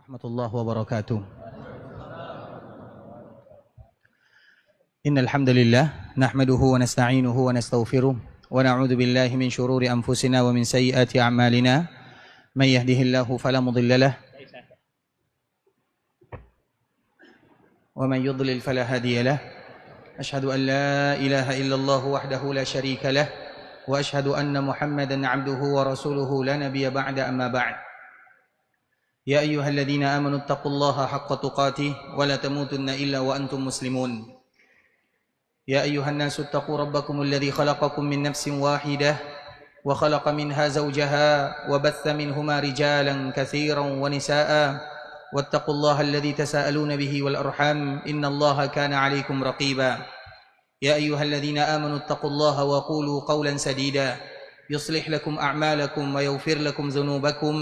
warahmatullahi wabarakatuh. Innal hamdalillah nahmaduhu wa nasta'inuhu wa nastaghfiruh wa na'udzu billahi min shururi anfusina wa min sayyiati a'malina. May yahdihillahu fala mudilla lahu wa man yudlil fala hadiya lahu. Ashhadu an la ilaha illallah wahdahu la syarika lahu wa ashhadu anna Muhammadan 'abduhu wa rasuluhu la nabiyya ba'da amma ba'd. يا أيها الذين آمنوا اتقوا الله حق تقاته ولا تموتن إلا وأنتم مسلمون يا أيها الناس اتقوا ربكم الذي خلقكم من نفس واحدة وخلق منها زوجها وبث منهما رجالا كثيرا ونساء واتقوا الله الذي تساءلون به والأرحام إن الله كان عليكم رقيبا يا أيها الذين آمنوا اتقوا الله وقولوا قولا سديدا يصلح لكم أعمالكم ويغفر لكم ذنوبكم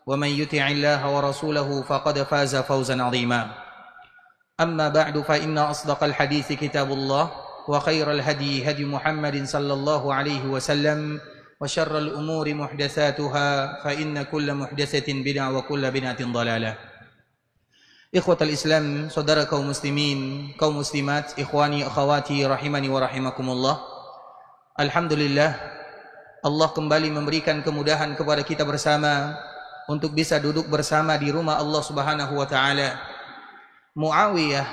ومن يطع الله ورسوله فقد فاز فوزا عظيما أما بعد فإن أصدق الحديث كتاب الله وخير الهدي هدي محمد صلى الله عليه وسلم وشر الأمور محدثاتها فإن كل محدثة بدعة وكل بدعة ضلالة. إخوة الإسلام saudara kaum muslimin, kaum muslimat, ikhwani akhwati rahimani wa rahimakumullah. Alhamdulillah, Allah kembali memberikan kemudahan kepada kita bersama untuk bisa duduk bersama di rumah Allah Subhanahu wa taala. Muawiyah,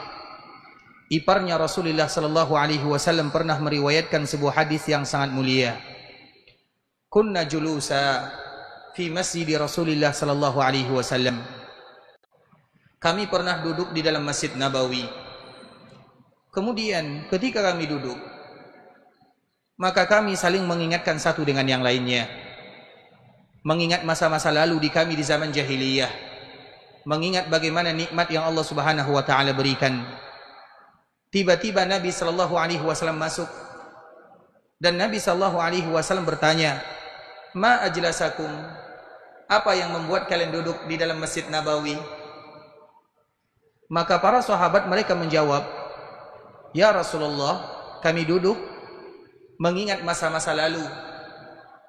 iparnya Rasulullah sallallahu alaihi wasallam, pernah meriwayatkan sebuah hadis yang sangat mulia. Kunna julusa fi masjid Rasulullah sallallahu alaihi wasallam. Kami pernah duduk di dalam Masjid Nabawi. Kemudian ketika kami duduk, maka kami saling mengingatkan satu dengan yang lainnya. Mengingat masa-masa lalu di kami di zaman jahiliyah, mengingat bagaimana nikmat yang Allah Subhanahu wa taala berikan. Tiba-tiba Nabi sallallahu alaihi wasallam masuk dan Nabi sallallahu alaihi wasallam bertanya, "Ma ajlasakum?" Apa yang membuat kalian duduk di dalam Masjid Nabawi? Maka para sahabat mereka menjawab, "Ya Rasulullah, kami duduk mengingat masa-masa lalu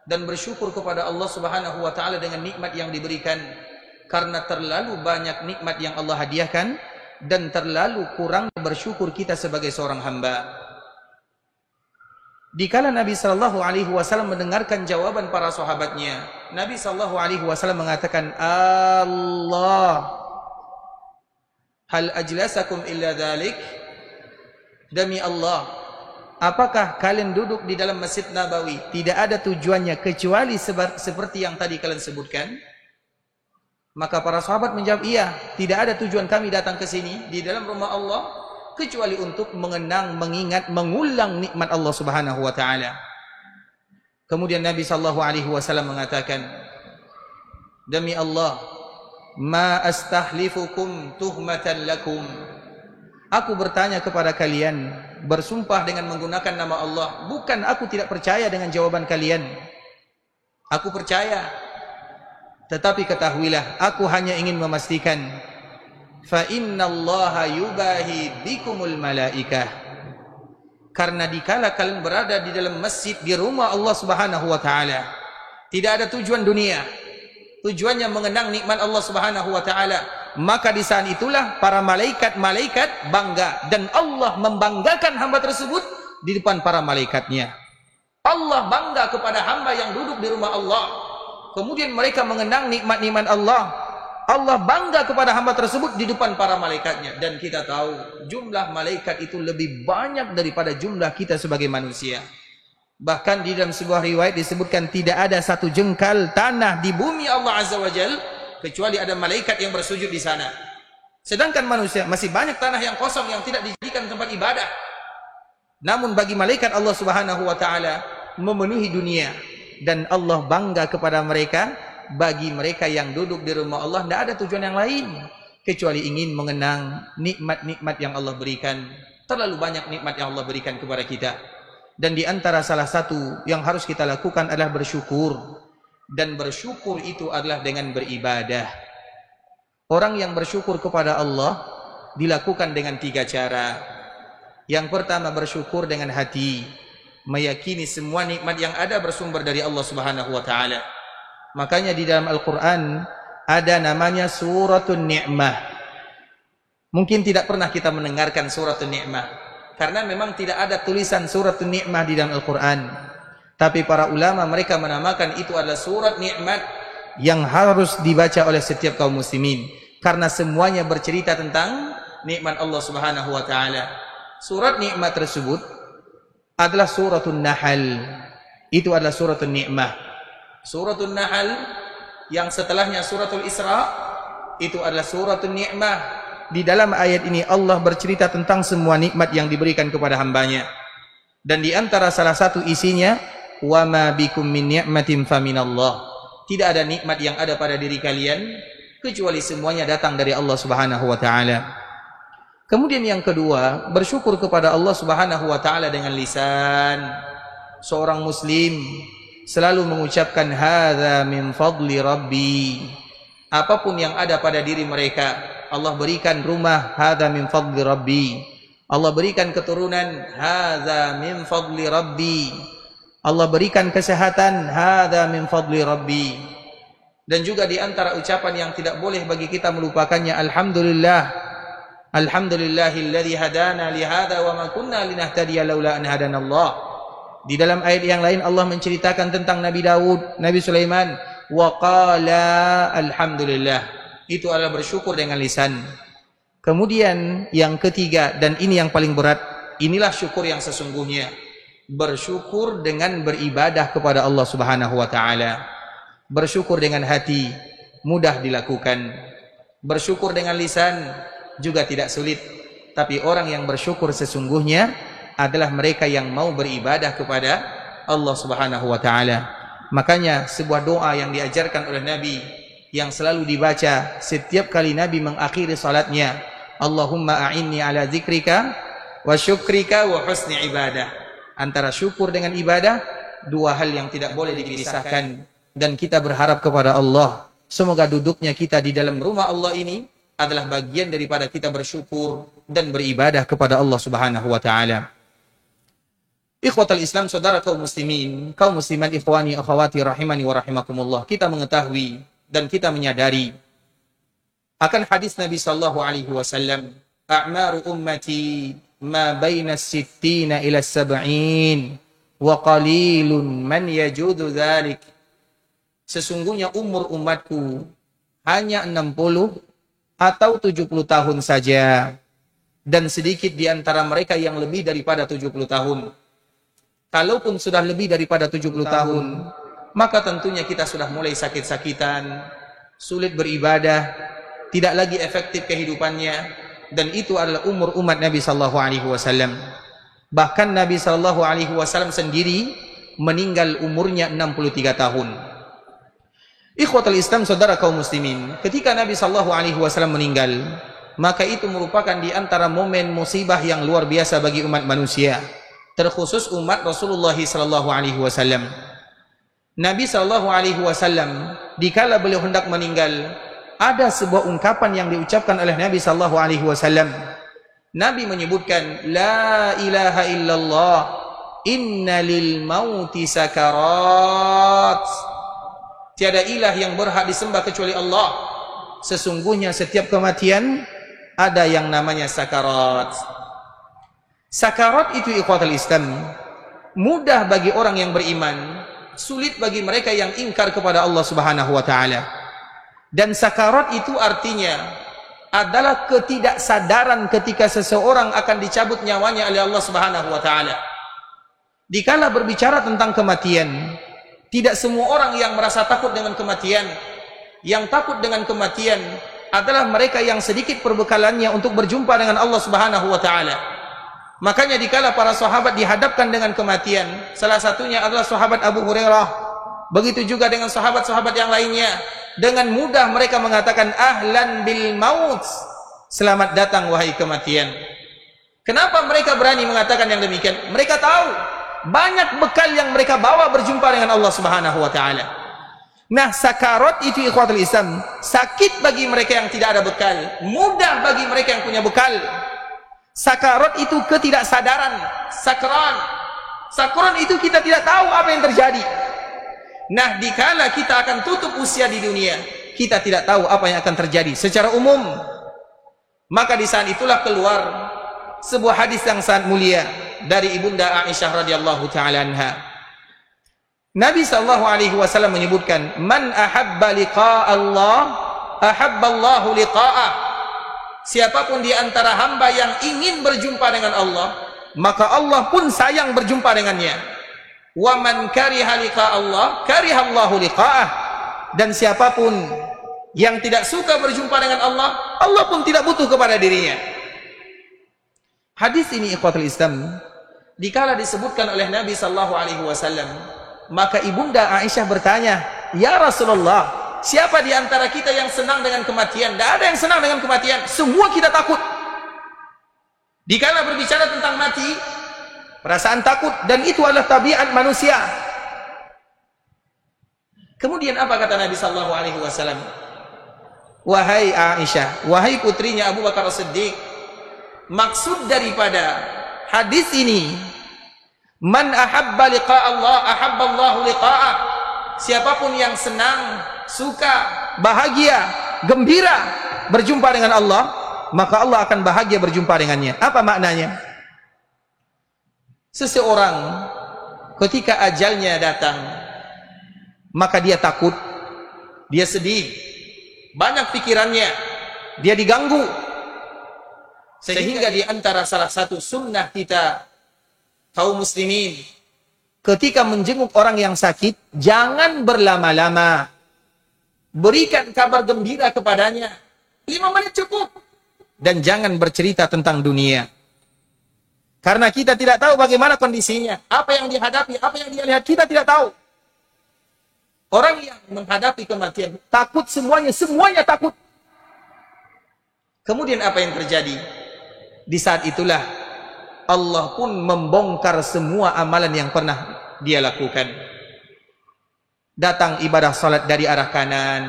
dan bersyukur kepada Allah Subhanahu wa taala dengan nikmat yang diberikan, karena terlalu banyak nikmat yang Allah hadiahkan dan terlalu kurang bersyukur kita sebagai seorang hamba." Dikala Nabi sallallahu alaihi wasallam mendengarkan jawaban para sahabatnya, Nabi sallallahu alaihi wasallam mengatakan, "Allah, hal ajlasakum illa dzalik?" Demi Allah, apakah kalian duduk di dalam Masjid Nabawi tidak ada tujuannya kecuali seperti yang tadi kalian sebutkan? Maka para sahabat menjawab, iya, tidak ada tujuan kami datang ke sini di dalam rumah Allah kecuali untuk mengenang, mengingat, mengulang nikmat Allah Subhanahu wa taala. Kemudian Nabi sallallahu alaihi wasallam mengatakan, "Demi Allah, ma astahlifukum tuhmatan lakum." Aku bertanya kepada kalian, bersumpah dengan menggunakan nama Allah, bukan aku tidak percaya dengan jawaban kalian. Aku percaya, tetapi ketahuilah, aku hanya ingin memastikan, fa innallaha yubahi bikumul malaikah. Karena dikala kalian berada di dalam masjid di rumah Allah Subhanahu wa taala, tidak ada tujuan dunia, tujuannya mengenang nikmat Allah Subhanahu wa taala, maka di saat itulah para malaikat-malaikat bangga, dan Allah membanggakan hamba tersebut di depan para malaikatnya. Allah bangga kepada hamba yang duduk di rumah Allah, kemudian mereka mengenang nikmat-nikmat Allah. Allah bangga kepada hamba tersebut di depan para malaikatnya. Dan kita tahu jumlah malaikat itu lebih banyak daripada jumlah kita sebagai manusia. Bahkan di dalam sebuah riwayat disebutkan tidak ada satu jengkal tanah di bumi Allah Azza wa Jalla kecuali ada malaikat yang bersujud di sana. Sedangkan manusia masih banyak tanah yang kosong yang tidak dijadikan tempat ibadah. Namun bagi malaikat Allah Subhanahu wa taala memenuhi dunia, dan Allah bangga kepada mereka. Bagi mereka yang duduk di rumah Allah tidak ada tujuan yang lain kecuali ingin mengenang nikmat-nikmat yang Allah berikan. Terlalu banyak nikmat yang Allah berikan kepada kita. Dan di antara salah satu yang harus kita lakukan adalah bersyukur. Dan bersyukur itu adalah dengan beribadah. Orang yang bersyukur kepada Allah dilakukan dengan 3 cara. Yang pertama, bersyukur dengan hati, meyakini semua nikmat yang ada bersumber dari Allah Subhanahu wa taala. Makanya di dalam Al-Quran ada namanya Suratun Ni'mah. Mungkin tidak pernah kita mendengarkan Suratun Ni'mah, karena memang tidak ada tulisan Suratun Ni'mah di dalam Al-Quran. Tapi para ulama mereka menamakan itu adalah surat nikmat yang harus dibaca oleh setiap kaum muslimin, karena semuanya bercerita tentang nikmat Allah Subhanahu wa taala. Surat nikmat tersebut adalah Suratun Nahl. Itu adalah Suratun Ni'mah. Suratun Nahl yang setelahnya Suratul Isra itu adalah Suratun Ni'mah. Di dalam ayat ini Allah bercerita tentang semua nikmat yang diberikan kepada hambanya. Dan di antara salah satu isinya, wa ma bikum min ni'matin faminallah. Tidak ada nikmat yang ada pada diri kalian kecuali semuanya datang dari Allah Subhanahu wa taala. Kemudian yang kedua, bersyukur kepada Allah Subhanahu wa taala dengan lisan. Seorang muslim selalu mengucapkan hadza min fadli rabbi. Apapun yang ada pada diri mereka, Allah berikan rumah, hadza min fadli rabbi. Allah berikan keturunan, hadza min fadli rabbi. Allah berikan kesehatan, hadza min fadli rabbi. Dan juga di antara ucapan yang tidak boleh bagi kita melupakannya, alhamdulillah. Alhamdulillahilladzi hadana li hadza wa ma kunna linahtadiya laula an hadanallah. Di dalam ayat yang lain Allah menceritakan tentang Nabi Daud, Nabi Sulaiman, wa qala alhamdulillah. Itu adalah bersyukur dengan lisan. Kemudian yang ketiga, dan ini yang paling berat, inilah syukur yang sesungguhnya. Bersyukur dengan beribadah kepada Allah Subhanahu wa taala. Bersyukur dengan hati mudah dilakukan. Bersyukur dengan lisan juga tidak sulit. Tapi orang yang bersyukur sesungguhnya adalah mereka yang mau beribadah kepada Allah Subhanahu wa taala. Makanya sebuah doa yang diajarkan oleh Nabi yang selalu dibaca setiap kali Nabi mengakhiri salatnya, Allahumma a'inni ala zikrika wa syukrika wa husni ibadah. Antara syukur dengan ibadah, dua hal yang tidak boleh dipisahkan. Dan kita berharap kepada Allah, semoga duduknya kita di dalam rumah Allah ini adalah bagian daripada kita bersyukur dan beribadah kepada Allah Subhanahu wa taala. Ikhwatal Islam, saudara kaum muslimin, kaum muslimat, ikhwani akhwati rahimani wa rahimakumullah. Kita mengetahui dan kita menyadari akan hadis Nabi sallallahu alaihi wasallam, a'maru ummati ma baina sittina ila sab'in wa qalilun man yajudu dzalik. Sesungguhnya umur umatku hanya 60 atau 70 tahun saja, dan sedikit di antara mereka yang lebih daripada 70 tahun. Kalaupun sudah lebih daripada 70 tahun, maka tentunya kita sudah mulai sakit-sakitan, sulit beribadah, tidak lagi efektif kehidupannya, dan itu adalah umur umat Nabi sallallahu alaihi wasallam. Bahkan Nabi sallallahu alaihi wasallam sendiri meninggal umurnya 63 tahun. Ikhwatul Islam, saudara kaum muslimin, ketika Nabi sallallahu alaihi wasallam meninggal, maka itu merupakan di antara momen musibah yang luar biasa bagi umat manusia, terkhusus umat Rasulullah sallallahu alaihi wasallam. Nabi sallallahu alaihi wasallam dikala beliau hendak meninggal, ada sebuah ungkapan yang diucapkan oleh Nabi sallallahu alaihi wasallam. Nabi menyebutkan, la ilaha illallah, inna lil mauti sakarat. Tiada ilah yang berhak disembah kecuali Allah. Sesungguhnya setiap kematian ada yang namanya sakarat. Sakarat itu, ikhwatul Islam, mudah bagi orang yang beriman, sulit bagi mereka yang ingkar kepada Allah Subhanahu wa taala. Dan sakarat itu artinya adalah ketidaksadaran ketika seseorang akan dicabut nyawanya oleh Allah Subhanahu wa taala. Dikala berbicara tentang kematian, tidak semua orang yang merasa takut dengan kematian. Yang takut dengan kematian adalah mereka yang sedikit perbekalannya untuk berjumpa dengan Allah Subhanahu wa taala. Makanya dikala para sahabat dihadapkan dengan kematian, salah satunya adalah sahabat Abu Hurairah, begitu juga dengan sahabat-sahabat yang lainnya, dengan mudah mereka mengatakan ahlan bil maut, selamat datang wahai kematian. Kenapa mereka berani mengatakan yang demikian? Mereka tahu banyak bekal yang mereka bawa berjumpa dengan Allah Subhanahu wa taala. Nah, sakarat itu, ikhwatul Islam, sakit bagi mereka yang tidak ada bekal, mudah bagi mereka yang punya bekal. Sakarat itu ketidaksadaran, sakran. Sakran itu kita tidak tahu apa yang terjadi. Nah, dikala kita akan tutup usia di dunia, kita tidak tahu apa yang akan terjadi secara umum. Maka di saat itulah keluar sebuah hadis yang sangat mulia dari Ibunda Aisyah radhiyallahu taala anha. Nabi sallallahu alaihi wasallam menyebutkan, "Man ahabba liqa'a Allah, ahabba Allahu liqa'ah." Siapapun di antara hamba yang ingin berjumpa dengan Allah, maka Allah pun sayang berjumpa dengannya. Wa man kariha liqa'a Allah, kariha Allahu liqa'ah. Dan siapapun yang tidak suka berjumpa dengan Allah, Allah pun tidak butuh kepada dirinya. Hadis ini ikhwatul Islam, dikala disebutkan oleh Nabi sallallahu alaihi wasallam, maka Ibunda Aisyah bertanya, "Ya Rasulullah, siapa di antara kita yang senang dengan kematian?" Tidak ada yang senang dengan kematian, semua kita takut. Dikala berbicara tentang mati, perasaan takut, dan itu adalah tabiat manusia. Kemudian apa kata Nabi sallallahu alaihi wasallam? "Wahai Aisyah, wahai putrinya Abu Bakar As-Siddiq, maksud daripada hadis ini, man ahabba liqa' Allah, ahabba Allahu liqa'ah." Siapapun yang senang, suka, bahagia, gembira berjumpa dengan Allah, maka Allah akan bahagia berjumpa dengannya. Apa maknanya? Seseorang ketika ajalnya datang, maka dia takut, dia sedih, banyak pikirannya, dia diganggu. Sehingga di antara salah satu sunnah kita kaum muslimin, ketika menjenguk orang yang sakit, jangan berlama-lama, berikan kabar gembira kepadanya, 5 menit cukup. Dan jangan bercerita tentang dunia, karena kita tidak tahu bagaimana kondisinya, apa yang dihadapi, apa yang dia lihat, kita tidak tahu. Orang yang menghadapi kematian takut, semuanya takut. Kemudian apa yang terjadi? Di saat itulah Allah pun membongkar semua amalan yang pernah dia lakukan. Datang ibadah salat dari arah kanan,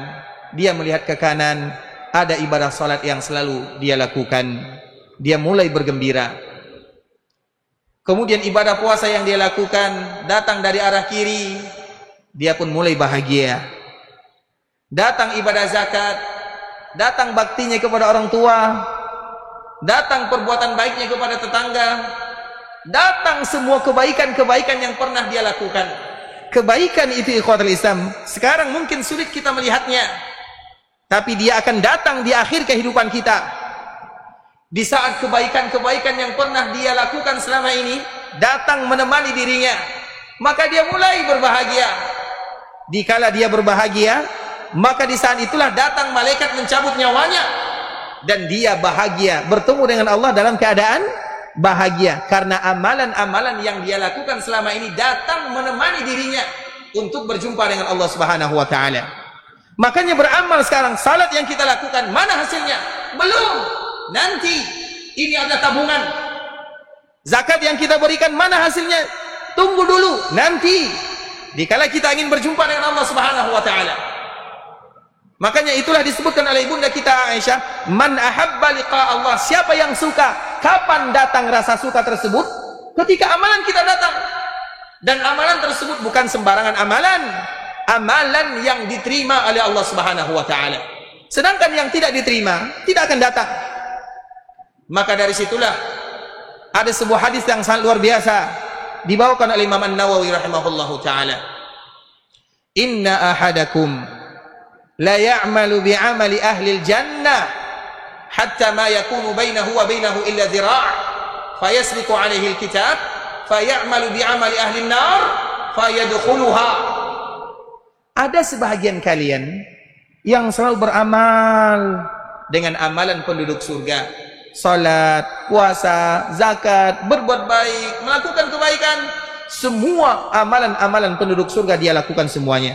dia melihat ke kanan, ada ibadah salat yang selalu dia lakukan, dia mulai bergembira. Kemudian ibadah puasa yang dia lakukan datang dari arah kiri, dia pun mulai bahagia. Datang ibadah zakat, datang baktinya kepada orang tua, datang perbuatan baiknya kepada tetangga, datang semua kebaikan-kebaikan yang pernah dia lakukan. Kebaikan itu ikhwatul Islam, sekarang mungkin sulit kita melihatnya, tapi dia akan datang di akhir kehidupan kita. Di saat kebaikan-kebaikan yang pernah dia lakukan selama ini datang menemani dirinya, maka dia mulai berbahagia. Dikala dia berbahagia, maka di saat itulah datang malaikat mencabut nyawanya, dan dia bahagia bertemu dengan Allah dalam keadaan bahagia, karena amalan-amalan yang dia lakukan selama ini datang menemani dirinya untuk berjumpa dengan Allah Subhanahu wa taala. Makanya beramal sekarang, salat yang kita lakukan, mana hasilnya? Belum. Nanti, ini ada tabungan. Zakat yang kita berikan, mana hasilnya? Tunggu dulu, nanti. Dikala kita ingin berjumpa dengan Allah Subhanahu wa taala. Makanya itulah disebutkan oleh ibunda kita Aisyah, man ahabba liqa Allah, siapa yang suka. Kapan datang rasa suka tersebut? Ketika amalan kita datang. Dan amalan tersebut bukan sembarangan amalan. Amalan yang diterima oleh Allah Subhanahu wa taala. Sedangkan yang tidak diterima tidak akan datang. Maka dari situlah ada sebuah hadis yang sangat luar biasa dibawakan oleh Imam An-Nawawi rahimahullahu taala. Inna ahadakum la ya'malu bi'amali ahli al-jannah hatta ma yakunu bainahu wa bainahu illa dhira' fayasbiqu 'alaihi al-kitab fay'amalu bi'amali ahli an-nar fayadkhuluha. Ada sebahagian kalian yang selalu beramal dengan amalan penduduk surga. Salat, puasa, zakat, berbuat baik, melakukan kebaikan, semua amalan-amalan penduduk surga dia lakukan semuanya.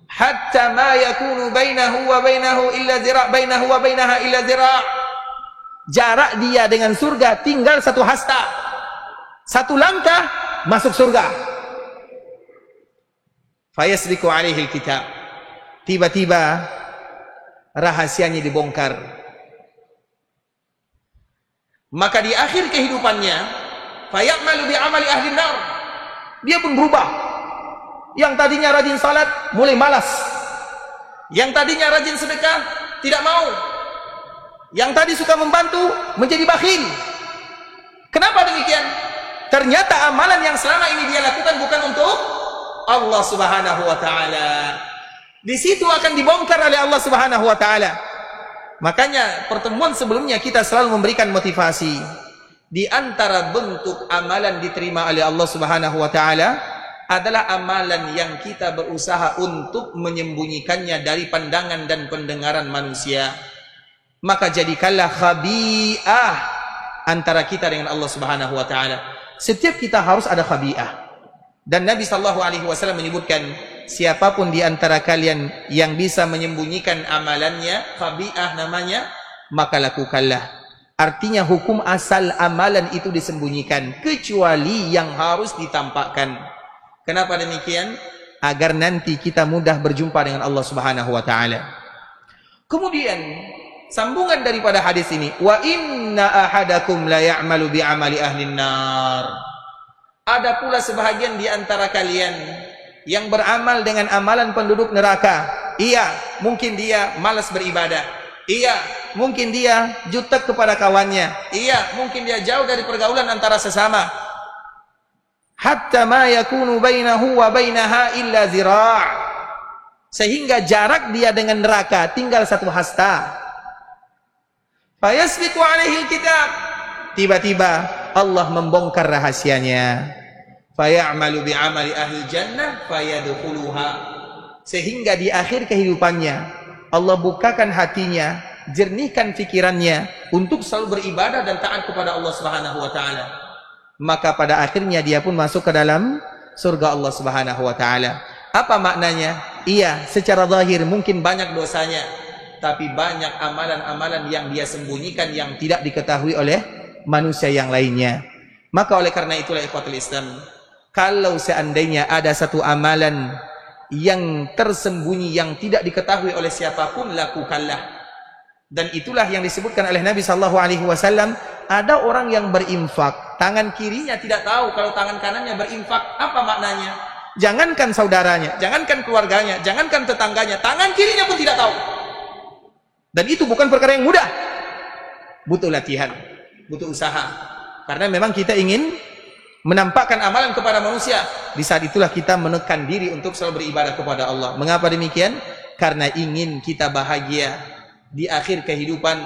Hatta ma yakunu bainahu wa bainahu illa zira', bainahu wa bainaha illa zira'. Jarak dia dengan surga tinggal 1 hasta. 1 langkah masuk surga. Fayasbiqu 'alaihi al-kitab. Tiba-tiba rahasianya dibongkar. Maka di akhir kehidupannya, fayamalu bi amali ahli nar, dia pun berubah. Yang tadinya rajin salat mulai malas, Yang tadinya rajin sedekah tidak mau. Yang tadi suka membantu menjadi bakhil. Kenapa demikian? Ternyata amalan yang selama ini dia lakukan bukan untuk Allah Subhanahu wa taala. Di situ akan dibongkar oleh Allah Subhanahu wa taala. Makanya pertemuan sebelumnya kita selalu memberikan motivasi. Di antara bentuk amalan diterima oleh Allah Subhanahu wa taala adalah amalan yang kita berusaha untuk menyembunyikannya dari pandangan dan pendengaran manusia. Maka jadikanlah khabi'ah antara kita dengan Allah Subhanahu wa taala. Setiap kita harus ada khabi'ah. Dan Nabi sallallahu alaihi wasallam menyebutkan, siapapun di antara kalian yang bisa menyembunyikan amalannya, khabi'ah namanya, maka lakukanlah. Artinya hukum asal amalan itu disembunyikan, kecuali yang harus ditampakkan. Kenapa demikian? Agar nanti kita mudah berjumpa dengan Allah Subhanahu wa taala. Kemudian sambungan daripada hadis ini, wa inna ahadakum la ya'malu bi amali ahlin nar. Ada pula sebahagian di antara kalian yang beramal dengan amalan penduduk neraka. Iya, mungkin dia malas beribadah. Iya, mungkin dia jutek kepada kawannya. Iya, mungkin dia jauh dari pergaulan antara sesama. Hatta ma yakunu bainahu wa bainaha illa zira'. Sehingga jarak dia dengan neraka tinggal satu hasta. Fayasbiqu alaihi alkitab. Tiba-tiba Allah membongkar rahasianya. Fayamalu bi'amali ahli jannah fayadkhuluha. Sehingga di akhir kehidupannya Allah bukakan hatinya, jernihkan pikirannya untuk selalu beribadah dan taat kepada Allah Subhanahu wa taala. Maka pada akhirnya dia pun masuk ke dalam surga Allah Subhanahu wa taala. Apa maknanya? Iya, secara zahir mungkin banyak dosanya, tapi banyak amalan-amalan yang dia sembunyikan yang tidak diketahui oleh manusia yang lainnya. Maka oleh karena itulah ikhwatul Islam, kalau seandainya ada satu amalan yang tersembunyi yang tidak diketahui oleh siapapun, lakukanlah. Dan itulah yang disebutkan oleh Nabi sallallahu alaihi wasallam, ada orang yang berinfak, tangan kirinya tidak tahu kalau tangan kanannya berinfak. Apa maknanya? Jangankan saudaranya, jangankan keluarganya, jangankan tetangganya, tangan kirinya pun tidak tahu. Dan itu bukan perkara yang mudah. Butuh latihan, butuh usaha. Karena memang kita ingin menampakkan amalan kepada manusia. Di saat itulah kita menekan diri untuk selalu beribadah kepada Allah. Mengapa demikian? Karena ingin kita bahagia di akhir kehidupan,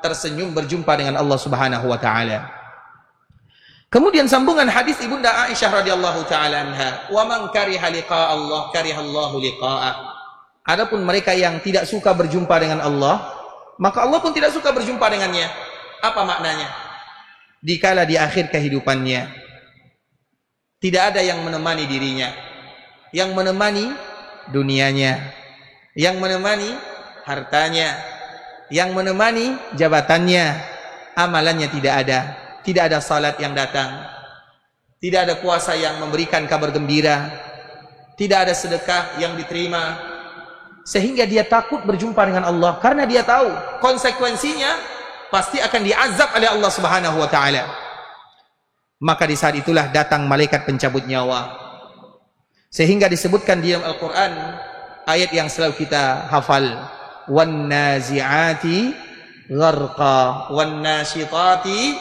tersenyum berjumpa dengan Allah Subhanahu wa taala. Kemudian sambungan hadis Ibunda Aisyah radhiyallahu taala anha, "Wa man kariha liqa Allah, karihallahu liqa'ah." Adapun mereka yang tidak suka berjumpa dengan Allah, maka Allah pun tidak suka berjumpa dengannya. Apa maknanya? Dikala di akhir kehidupannya tidak ada yang menemani dirinya, yang menemani dunianya, yang menemani hartanya, yang menemani jabatannya, amalannya tidak ada. Tidak ada salat yang datang, tidak ada puasa yang memberikan kabar gembira, tidak ada sedekah yang diterima, sehingga dia takut berjumpa dengan Allah karena dia tahu konsekuensinya pasti akan diazab oleh Allah Subhanahu wa taala. Maka di saat itulah datang malaikat pencabut nyawa. Sehingga disebutkan di dalam Al-Qur'an ayat yang selalu kita hafal, wan nazi'ati gharqa wan nasyitati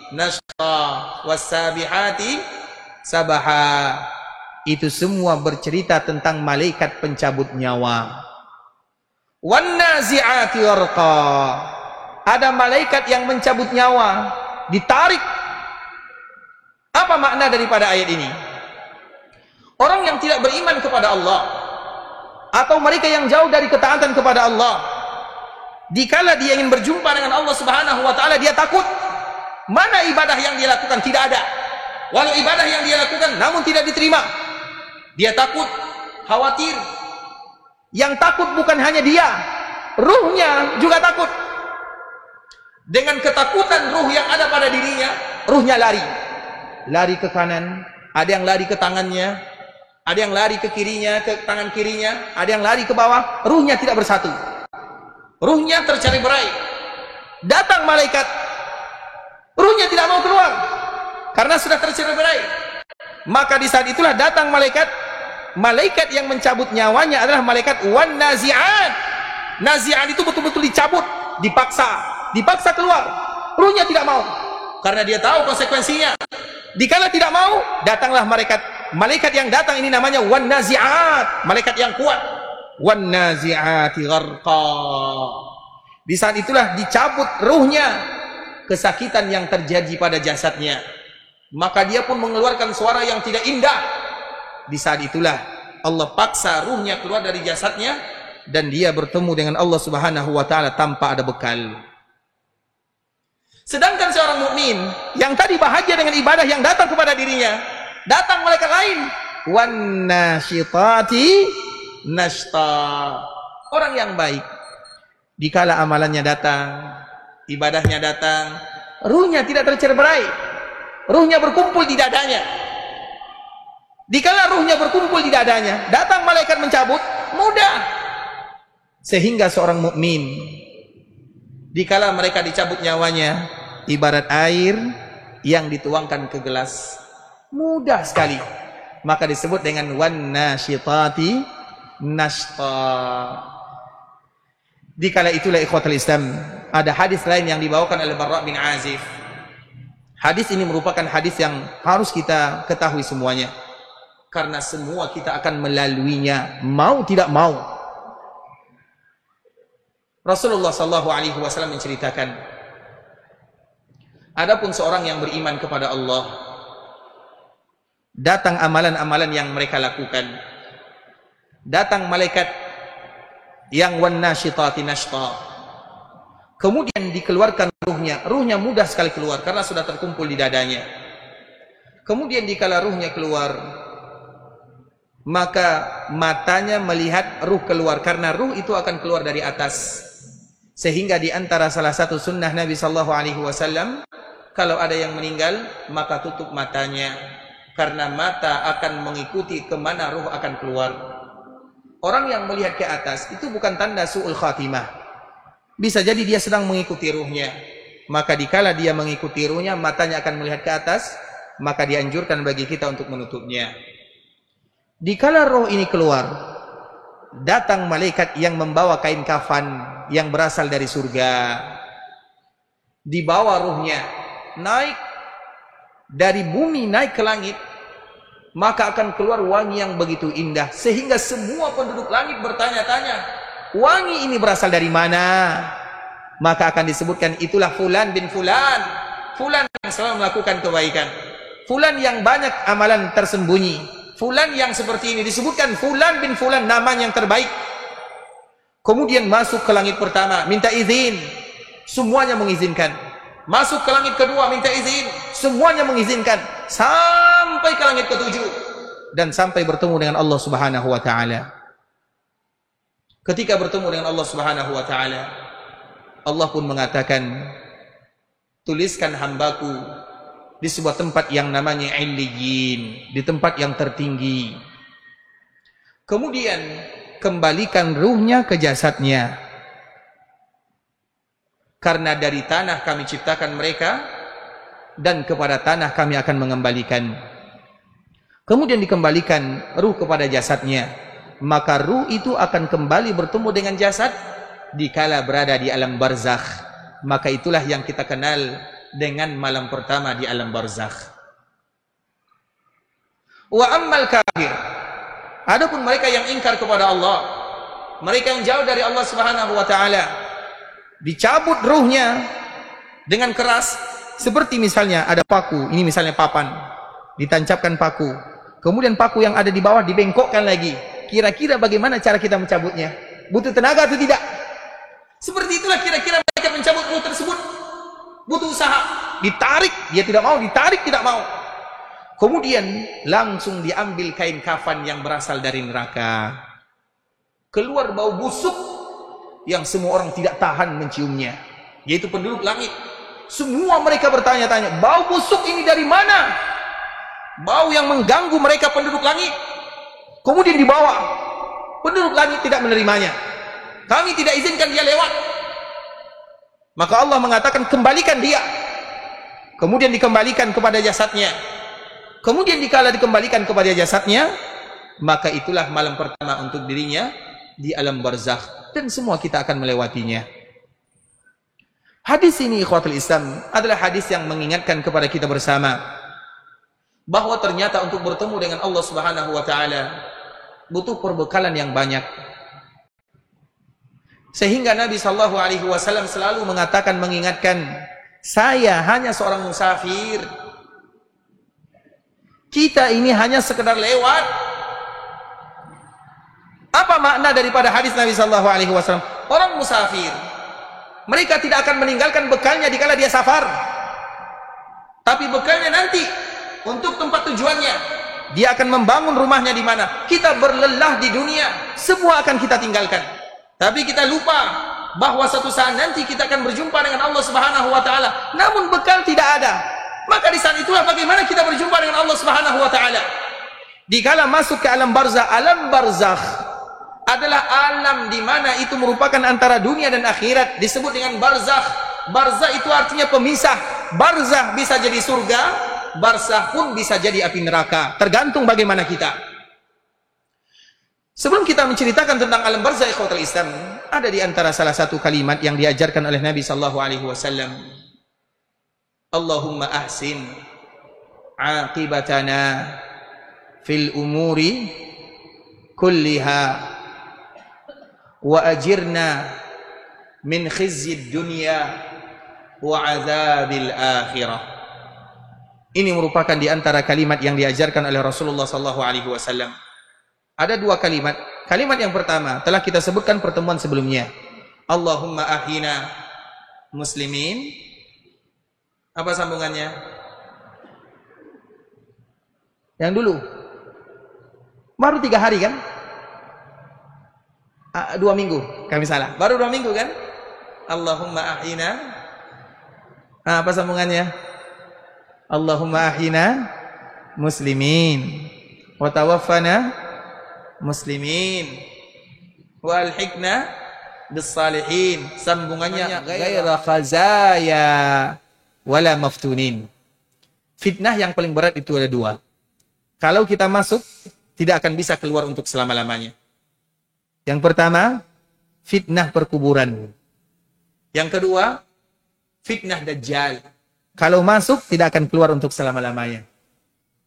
nashqa was-sabihati sabaha. Itu semua bercerita tentang malaikat pencabut nyawa. Wan nazi'ati gharqa, ada malaikat yang mencabut nyawa, ditarik. Apa makna daripada ayat ini? Orang yang tidak beriman kepada Allah, atau mereka yang jauh dari ketaatan kepada Allah, dikala dia ingin berjumpa dengan Allah Subhanahu wa taala, dia takut. Mana ibadah yang dia lakukan? Tidak ada. Walau ibadah yang dia lakukan namun tidak diterima. Dia takut, khawatir. Yang takut bukan hanya dia, ruhnya juga takut. Dengan ketakutan ruh yang ada pada dirinya, ruhnya lari. Lari ke kanan, ada yang lari ke tangannya, ada yang lari ke kirinya, ke tangan kirinya, ada yang lari ke bawah. Ruhnya tidak bersatu, ruhnya tercerai-berai. Datang malaikat, ruhnya tidak mau keluar karena sudah tercerai-berai. Maka di saat itulah datang malaikat. Malaikat yang mencabut nyawanya adalah malaikat wan nazi'at. Nazi'at itu betul-betul dicabut, dipaksa keluar. Ruhnya tidak mau, karena dia tahu konsekuensinya. Dikala tidak mau, datanglah malaikat yang datang ini namanya wan nazi'at, malaikat yang kuat. Wan nazi'ati gharqa. Di saat itulah dicabut ruhnya, kesakitan yang terjadi pada jasadnya. Maka dia pun mengeluarkan suara yang tidak indah. Di saat itulah Allah paksa ruhnya keluar dari jasadnya, dan dia bertemu dengan Allah Subhanahu wa taala tanpa ada bekal. Sedangkan seorang mukmin yang tadi bahagia dengan ibadah yang datang kepada dirinya, datang malaikat lain, wan nasyitati nashta. Orang yang baik, dikala amalannya datang, ibadahnya datang, ruhnya tidak tercerai, ruhnya berkumpul di dadanya. Dikala ruhnya berkumpul di dadanya, datang malaikat mencabut, mudah. Sehingga seorang mukmin, dikala mereka dicabut nyawanya, ibarat air yang dituangkan ke gelas, mudah sekali. Maka disebut dengan wan nasyitati nashta. Dikala itulah ikhwatul Islam, ada hadis lain yang dibawakan oleh Barra bin Azib. Hadis ini merupakan hadis yang harus kita ketahui semuanya, karena semua kita akan melaluinya, mau tidak mau. Rasulullah SAW menceritakan, adapun seorang yang beriman kepada Allah, datang amalan-amalan yang mereka lakukan, datang malaikat yang wan nasyitati nashta, kemudian dikeluarkan ruhnya mudah sekali keluar karena sudah terkumpul di dadanya. Kemudian dikala ruhnya keluar, maka matanya melihat ruh keluar, karena ruh itu akan keluar dari atas. Sehingga di antara salah satu sunnah Nabi SAW, kalau ada yang meninggal, maka tutup matanya, karena mata akan mengikuti kemana ruh akan keluar. Orang yang melihat ke atas itu bukan tanda su'ul khatimah, bisa jadi dia sedang mengikuti ruhnya. Maka dikala dia mengikuti ruhnya, matanya akan melihat ke atas, maka dianjurkan bagi kita untuk menutupnya. Dikala roh ini keluar, datang malaikat yang membawa kain kafan yang berasal dari surga. Dibawa ruhnya, naik dari bumi, naik ke langit, maka akan keluar wangi yang begitu indah, sehingga semua penduduk langit bertanya-tanya, wangi ini berasal dari mana? Maka akan disebutkan, itulah fulan bin fulan, fulan yang selalu melakukan kebaikan, fulan yang banyak amalan tersembunyi, fulan yang seperti ini. Disebutkan fulan bin fulan, nama yang terbaik. Kemudian masuk ke langit pertama, minta izin, semuanya mengizinkan. Masuk ke langit kedua, minta izin, semuanya mengizinkan, sampai ke langit ketujuh, dan sampai bertemu dengan Allah Subhanahu wa taala. Ketika bertemu dengan Allah Subhanahu wa taala, Allah pun mengatakan, tuliskan hambaku di sebuah tempat yang namanya Illiyin, di tempat yang tertinggi. Kemudian kembalikan ruhnya ke jasadnya, karena dari tanah kami ciptakan mereka, dan kepada tanah kami akan mengembalikan. Kemudian dikembalikan ruh kepada jasadnya, maka ruh itu akan kembali bertemu dengan jasad dikala berada di alam barzakh. Maka itulah yang kita kenal dengan malam pertama di alam barzakh. Wa ammal kafir, adapun mereka yang ingkar kepada Allah, mereka yang jauh dari Allah Subhanahu wa taala, dicabut ruhnya dengan keras, seperti misalnya ada paku, ini misalnya papan, ditancapkan paku, kemudian paku yang ada di bawah dibengkokkan lagi. Kira-kira bagaimana cara kita mencabutnya? Butuh tenaga atau tidak? Seperti itulah kira-kira mereka mencabut ruh tersebut, butuh usaha. Ditarik, dia tidak mau, ditarik, tidak mau. Kemudian langsung diambil kain kafan yang berasal dari neraka. Keluar bau busuk yang semua orang tidak tahan menciumnya, yaitu penduduk langit. Semua mereka bertanya-tanya, bau busuk ini dari mana? Bau yang mengganggu mereka penduduk langit. Kemudian dibawa, penduduk langit tidak menerimanya. Kami tidak izinkan dia lewat. Maka Allah mengatakan, kembalikan dia. Kemudian dikembalikan kepada jasadnya. Kemudian dikala dikembalikan kepada jasadnya, maka itulah malam pertama untuk dirinya di alam barzakh. dan semua kita akan melewatinya. Hadis ini ikhwatul Islam adalah hadis yang mengingatkan kepada kita bersama bahwa ternyata untuk bertemu dengan Allah Subhanahu wa taala butuh perbekalan yang banyak. Sehingga Nabi sallallahu alaihi wasallam selalu mengatakan, mengingatkan, saya hanya seorang musafir. Kita ini hanya sekedar lewat. Apa makna daripada hadis Nabi sallallahu alaihi wasallam? Orang musafir, mereka tidak akan meninggalkan bekalnya dikala dia safar. Tapi bekalnya nanti untuk tempat tujuannya. Dia akan membangun rumahnya di mana. Kita berlelah di dunia, semua akan kita tinggalkan. Tapi kita lupa bahwa suatu saat nanti kita akan berjumpa dengan Allah Subhanahu wa taala. Namun bekal tidak ada. Maka di saat itulah bagaimana kita berjumpa dengan Allah Subhanahu wa taala. Dikala masuk ke alam barzakh adalah alam di mana itu merupakan antara dunia dan akhirat, disebut dengan barzakh. Barzakh itu artinya pemisah. Barzakh bisa jadi surga, barzakh pun bisa jadi api neraka, tergantung bagaimana kita. Sebelum kita menceritakan tentang alam barzakh ikhwatul Islam, ada di antara salah satu kalimat yang diajarkan oleh Nabi sallallahu alaihi wasallam. Allahumma ahsin aqibatana fil umuri kulliha wa ajirna min khizyid dunya wa azabil akhirah. Ini merupakan di antara kalimat yang diajarkan oleh Rasulullah sallallahu alaihi wasallam. Ada dua kalimat. Kalimat yang pertama telah kita sebutkan pertemuan sebelumnya. Allahumma ahyina muslimin. Apa sambungannya? Yang dulu. Baru 3 hari kan? 2 minggu, kami salah. Baru 2 minggu kan? Allahumma ahyina. Apa sambungannya? Allahumma ahyina muslimin wa tawaffana muslimin wa alhiqna bis salihin. Sambungannya ghaira khazaya wala maftunin. Fitnah yang paling berat itu ada 2. Kalau kita masuk, tidak akan bisa keluar untuk selama-lamanya. Yang pertama, fitnah perkuburan. Yang kedua, fitnah dajjal. Kalau masuk, tidak akan keluar untuk selama-lamanya.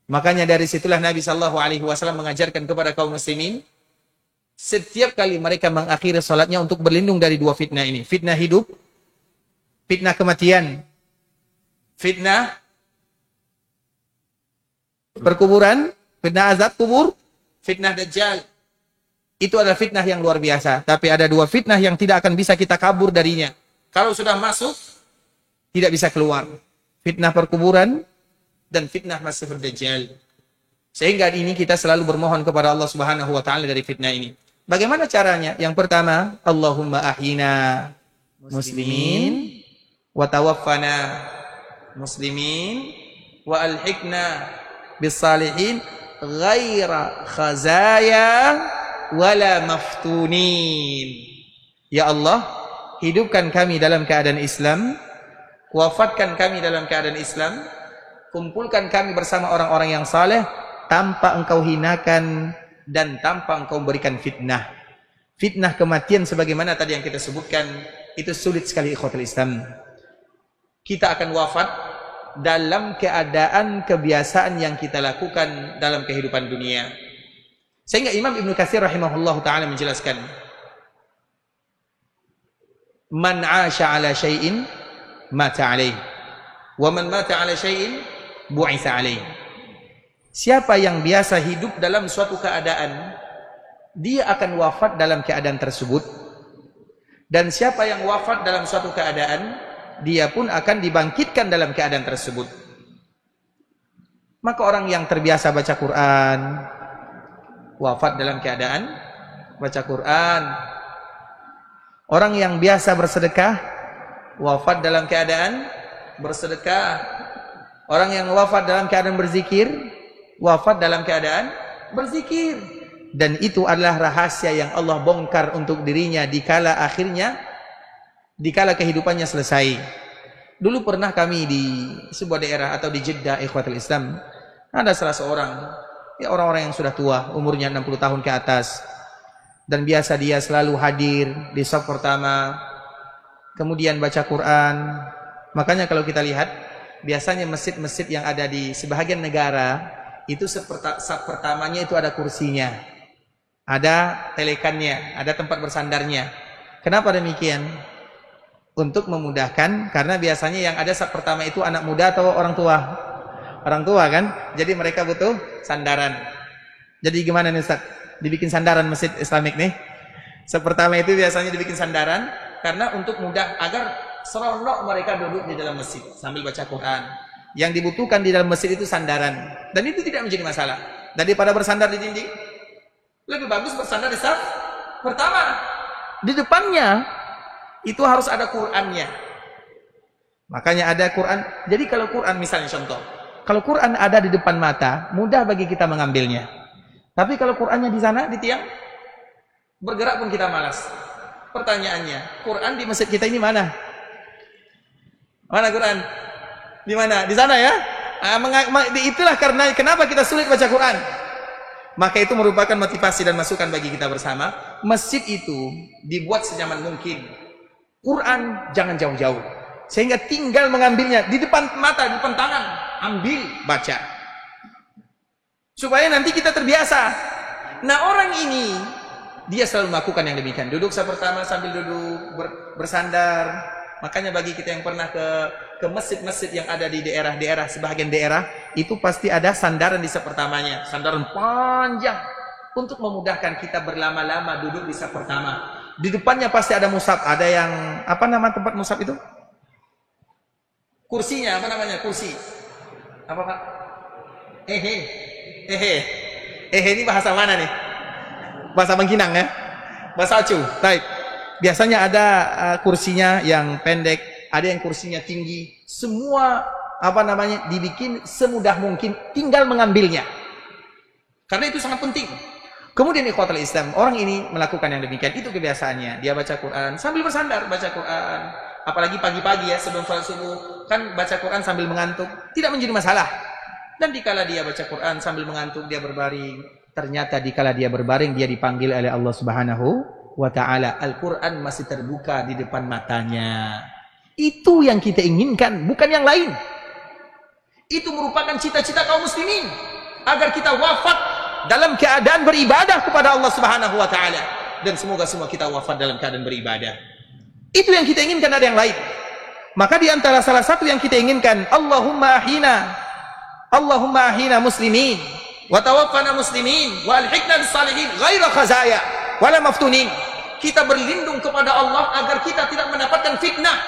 Makanya dari situlah Nabi sallallahu alaihi wasallam mengajarkan kepada kaum muslimin, setiap kali mereka mengakhiri salatnya untuk berlindung dari 2 fitnah ini. Fitnah hidup, fitnah kematian, fitnah perkuburan, fitnah azab kubur, fitnah dajjal. Itu adalah fitnah yang luar biasa. Tapi ada 2 fitnah yang tidak akan bisa kita kabur darinya. Kalau sudah masuk, tidak bisa keluar. Fitnah perkuburan dan fitnah Masiihud Dajjal. Sehingga ini kita selalu bermohon kepada Allah Subhanahu wa taala dari fitnah ini. Bagaimana caranya? Yang pertama, Allahumma ahyina muslimin wa tawaffana muslimin wa alhiqna bis salihin ghaira khazaya wala maftunin. Ya Allah, hidupkan kami dalam keadaan Islam, wafatkan kami dalam keadaan Islam, kumpulkan kami bersama orang-orang yang saleh tanpa engkau hinakan dan tanpa engkau berikan fitnah. Fitnah kematian sebagaimana tadi yang kita sebutkan, itu sulit sekali ikhwatul Islam. Kita akan wafat dalam keadaan kebiasaan yang kita lakukan dalam kehidupan dunia. Sehingga Imam Ibnu Katsir rahimahullahu taala menjelaskan, man 'asha 'ala syai'in mata 'alaihi wa man mata 'ala syai'in bu'itsa 'alaihi. Siapa yang biasa hidup dalam suatu keadaan, dia akan wafat dalam keadaan tersebut. Dan siapa yang wafat dalam suatu keadaan, dia pun akan dibangkitkan dalam keadaan tersebut. Maka orang yang terbiasa baca Quran, wafat dalam keadaan baca Quran. Orang yang biasa bersedekah, wafat dalam keadaan bersedekah. Orang yang wafat dalam keadaan berzikir, wafat dalam keadaan berzikir. Dan itu adalah rahasia yang Allah bongkar untuk dirinya dikala akhirnya, dikala kehidupannya selesai. Dulu pernah kami di sebuah daerah atau di Jeddah ikhwatul Islam, ada salah seorang, ya orang-orang yang sudah tua, umurnya 60 tahun ke atas. Dan biasa dia selalu hadir di shaf pertama, kemudian baca Quran. Makanya kalau kita lihat, biasanya masjid-masjid yang ada di sebahagian negara, itu shaf pertamanya itu ada kursinya, ada telekannya, ada tempat bersandarnya. Kenapa demikian? Untuk memudahkan, karena biasanya yang ada shaf pertama itu anak muda atau orang tua? Orang tua kan? Jadi mereka butuh sandaran. Jadi gimana nih Ustaz? Dibikin sandaran masjid Islamik nih? Shaf pertama itu biasanya dibikin sandaran, karena untuk mudah, agar seronok mereka duduk di dalam masjid sambil baca Quran. Yang dibutuhkan di dalam masjid itu sandaran. Dan itu tidak menjadi masalah. Daripada bersandar di dinding, lebih bagus bersandar di shaf pertama. Di depannya itu harus ada Qurannya. Makanya ada Quran. Jadi kalau Quran misalnya contoh, kalau Quran ada di depan mata, mudah bagi kita mengambilnya. Tapi kalau Qurannya di sana, di tiang, bergerak pun kita malas. Pertanyaannya, Quran di masjid kita ini mana? Mana Quran? Di mana? Di sana ya? Itulah karena kenapa kita sulit baca Quran. Maka itu merupakan motivasi dan masukan bagi kita bersama. Masjid itu dibuat senyaman mungkin. Quran jangan jauh-jauh, sehingga tinggal mengambilnya di depan mata, di depan tangan, ambil, baca, supaya nanti kita terbiasa. Nah, orang ini dia selalu melakukan yang demikian, duduk shaf pertama sambil duduk bersandar. Makanya bagi kita yang pernah ke masjid-masjid yang ada di daerah-daerah, sebahagian daerah itu pasti ada sandaran di shaf pertamanya, sandaran panjang untuk memudahkan kita berlama-lama duduk di shaf pertama. Di depannya pasti ada mushaf, ada yang apa nama tempat mushaf itu? Kursinya apa namanya? Kursi. Apa Pak? Ini bahasa mana nih? Bahasa Bangkinang ya? Bahasa Aceh. Baik. Biasanya ada kursinya yang pendek, ada yang kursinya tinggi. Semua apa namanya dibikin semudah mungkin, tinggal mengambilnya. Karena itu sangat penting. Kemudian ikhwatul Islam, orang ini melakukan yang demikian, itu kebiasaannya. Dia baca Quran sambil bersandar, baca Quran. Apalagi pagi-pagi ya, sebelum salat subuh, kan baca Quran sambil mengantuk, tidak menjadi masalah. Dan dikala dia baca Quran sambil mengantuk, dia berbaring. Ternyata dikala dia berbaring, dia dipanggil oleh Allah Subhanahu wa ta'ala. Al-Quran masih terbuka di depan matanya. Itu yang kita inginkan, bukan yang lain. Itu merupakan cita-cita kaum muslimin, agar kita wafat dalam keadaan beribadah kepada Allah Subhanahu wa ta'ala. Dan semoga semua kita wafat dalam keadaan beribadah. Itu yang kita inginkan, ada yang lain. Maka di antara salah satu yang kita inginkan, Allahumma ahina muslimin wa tawaffana muslimin wa alhiqna bis salihin ghaira khazaya wala maftunin. Kita berlindung kepada Allah agar kita tidak mendapatkan fitnah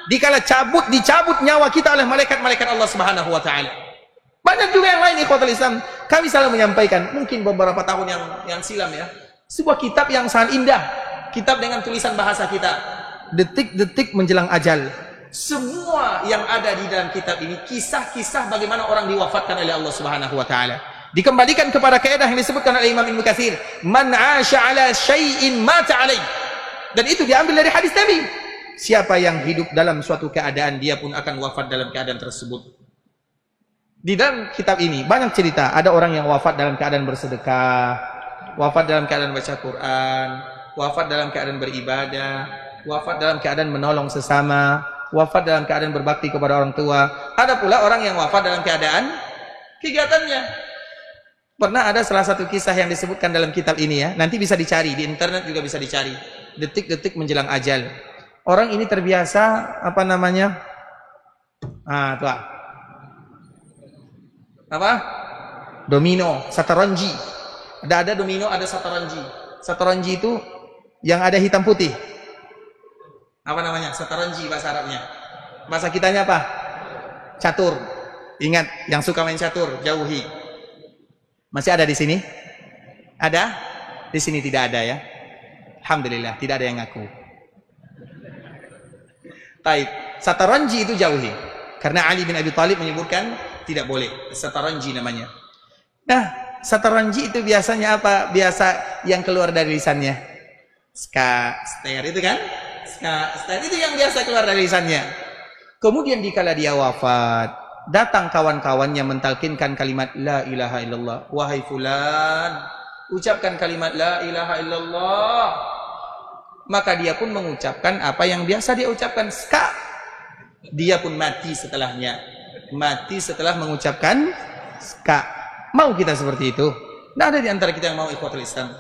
dikala dicabut nyawa kita oleh malaikat-malaikat Allah Subhanahu wa ta'ala. Banyak juga yang lain ikhwatul Islam. Kami selalu menyampaikan, mungkin beberapa tahun yang silam ya, sebuah kitab yang sangat indah, kitab dengan tulisan bahasa kita, detik-detik menjelang ajal. Semua yang ada di dalam kitab ini kisah-kisah bagaimana orang diwafatkan oleh Allah Subhanahu wa ta'ala. Dikembalikan kepada kaidah yang disebutkan oleh Imam Ibnu Katsir, man 'asha 'ala syai'in mata 'alaih. Dan itu diambil dari hadis Nabi. Siapa yang hidup dalam suatu keadaan, dia pun akan wafat dalam keadaan tersebut. Di dalam kitab ini banyak cerita. Ada orang yang wafat dalam keadaan bersedekah, wafat dalam keadaan baca Quran, wafat dalam keadaan beribadah, wafat dalam keadaan menolong sesama, wafat dalam keadaan berbakti kepada orang tua. Ada pula orang yang wafat dalam keadaan kegiatannya. Pernah ada salah satu kisah yang disebutkan dalam kitab ini ya. Nanti bisa dicari, di internet juga bisa dicari. Detik-detik menjelang ajal. Orang ini terbiasa apa namanya? Tuh. Apa? Domino, sataranji. Ada domino, ada sataranji. Sataranji itu yang ada hitam putih. Apa namanya? Sataranji bahasa Arabnya. Bahasa kitanya apa? Catur. Ingat, yang suka main catur, jauhi. Masih ada di sini? Ada? Di sini tidak ada ya. Alhamdulillah, tidak ada yang ngaku. Taib. Sataranji itu jauhi. Karena Ali bin Abi Thalib menyebutkan tidak boleh. Sataranji namanya. Nah, sataranji itu biasanya apa? Biasa yang keluar dari lisannya. Ster itu kan? Ster itu yang biasa keluar dari lisannya. Kemudian dikala dia wafat, datang kawan-kawannya mentalkinkan kalimat La ilaha illallah. Wahai fulan, ucapkan kalimat la ilaha illallah, maka dia pun mengucapkan apa yang biasa dia ucapkan, ska. Dia pun mati setelahnya, mati setelah mengucapkan ska. Mau kita seperti itu? Tidak ada di antara kita yang mau ikhwatul Islam.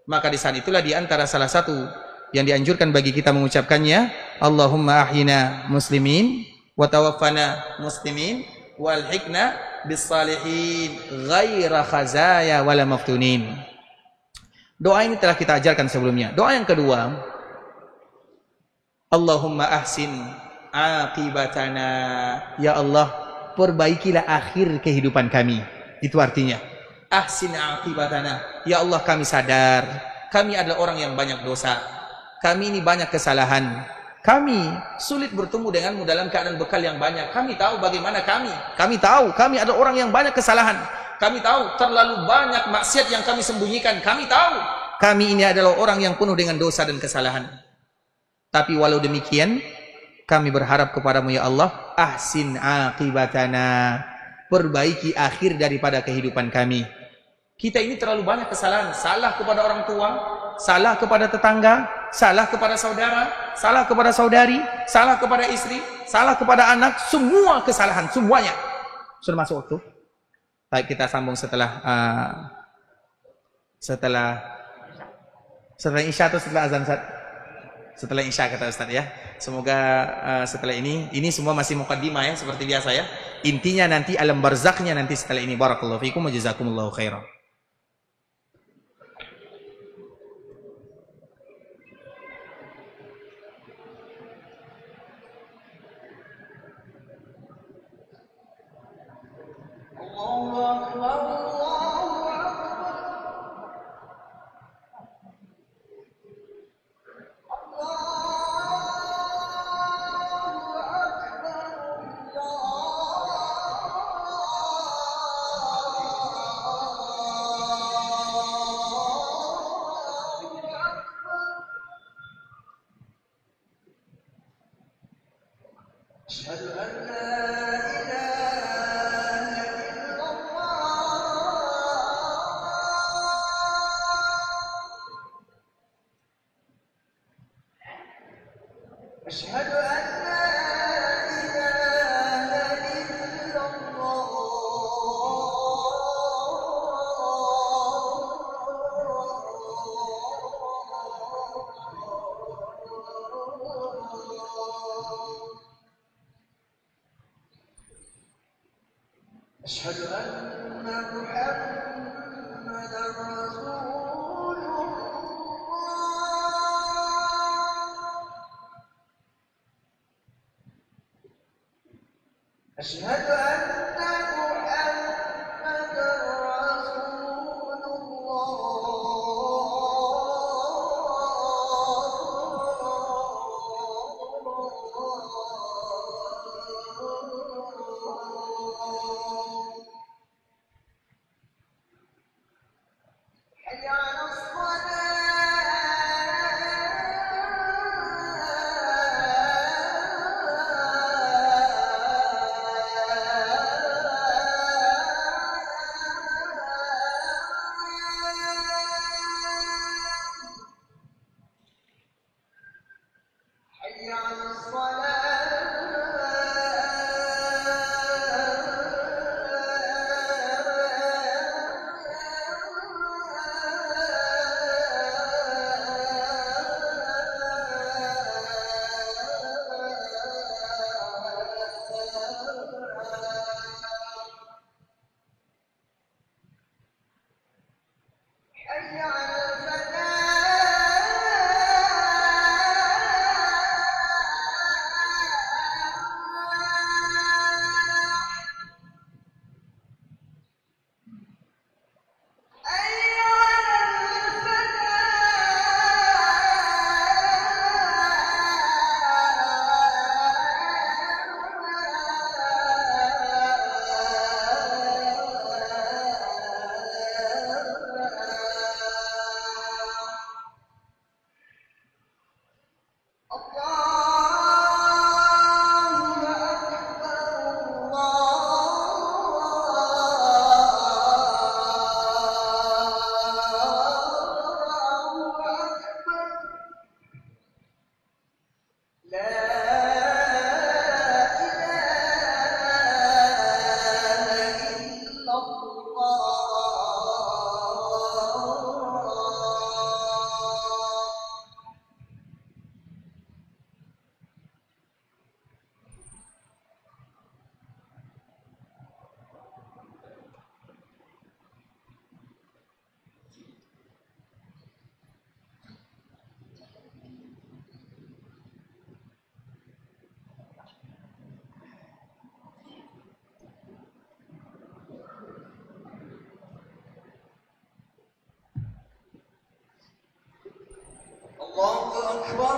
Maka di saat itulah di antara salah satu yang dianjurkan bagi kita mengucapkannya, Allahumma ahyina muslimin wa tawaffana muslimin walhiqna bis salihin ghaira khazaya wala maftunin. Doa ini telah kita ajarkan sebelumnya. Doa yang kedua, Allahumma ahsin aqibatana, ya Allah perbaikilah akhir kehidupan kami. Itu artinya ahsin aqibatana, ya Allah kami sadar kami adalah orang yang banyak dosa, kami ini banyak kesalahan, kami sulit bertemu denganmu dalam keadaan bekal yang banyak. Kami tahu bagaimana kami tahu kami adalah orang yang banyak kesalahan, kami tahu terlalu banyak maksiat yang kami sembunyikan, kami tahu kami ini adalah orang yang penuh dengan dosa dan kesalahan. Tapi walau demikian kami berharap kepadamu ya Allah, ahsin aqibatana, perbaiki akhir daripada kehidupan kami. Kita ini terlalu banyak kesalahan, salah kepada orang tua, salah kepada tetangga, salah kepada saudara, salah kepada saudari, salah kepada istri, salah kepada anak, semua kesalahan, semuanya. Sudah masuk waktu? Baik, kita sambung setelah Isya atau setelah azan, Ustaz? Setelah Isya kata Ustaz ya. Semoga setelah ini semua masih mukaddimah ya, seperti biasa ya. Intinya nanti alam barzaknya nanti setelah ini. Barakallahu fikum wa jazakumullahu khairan.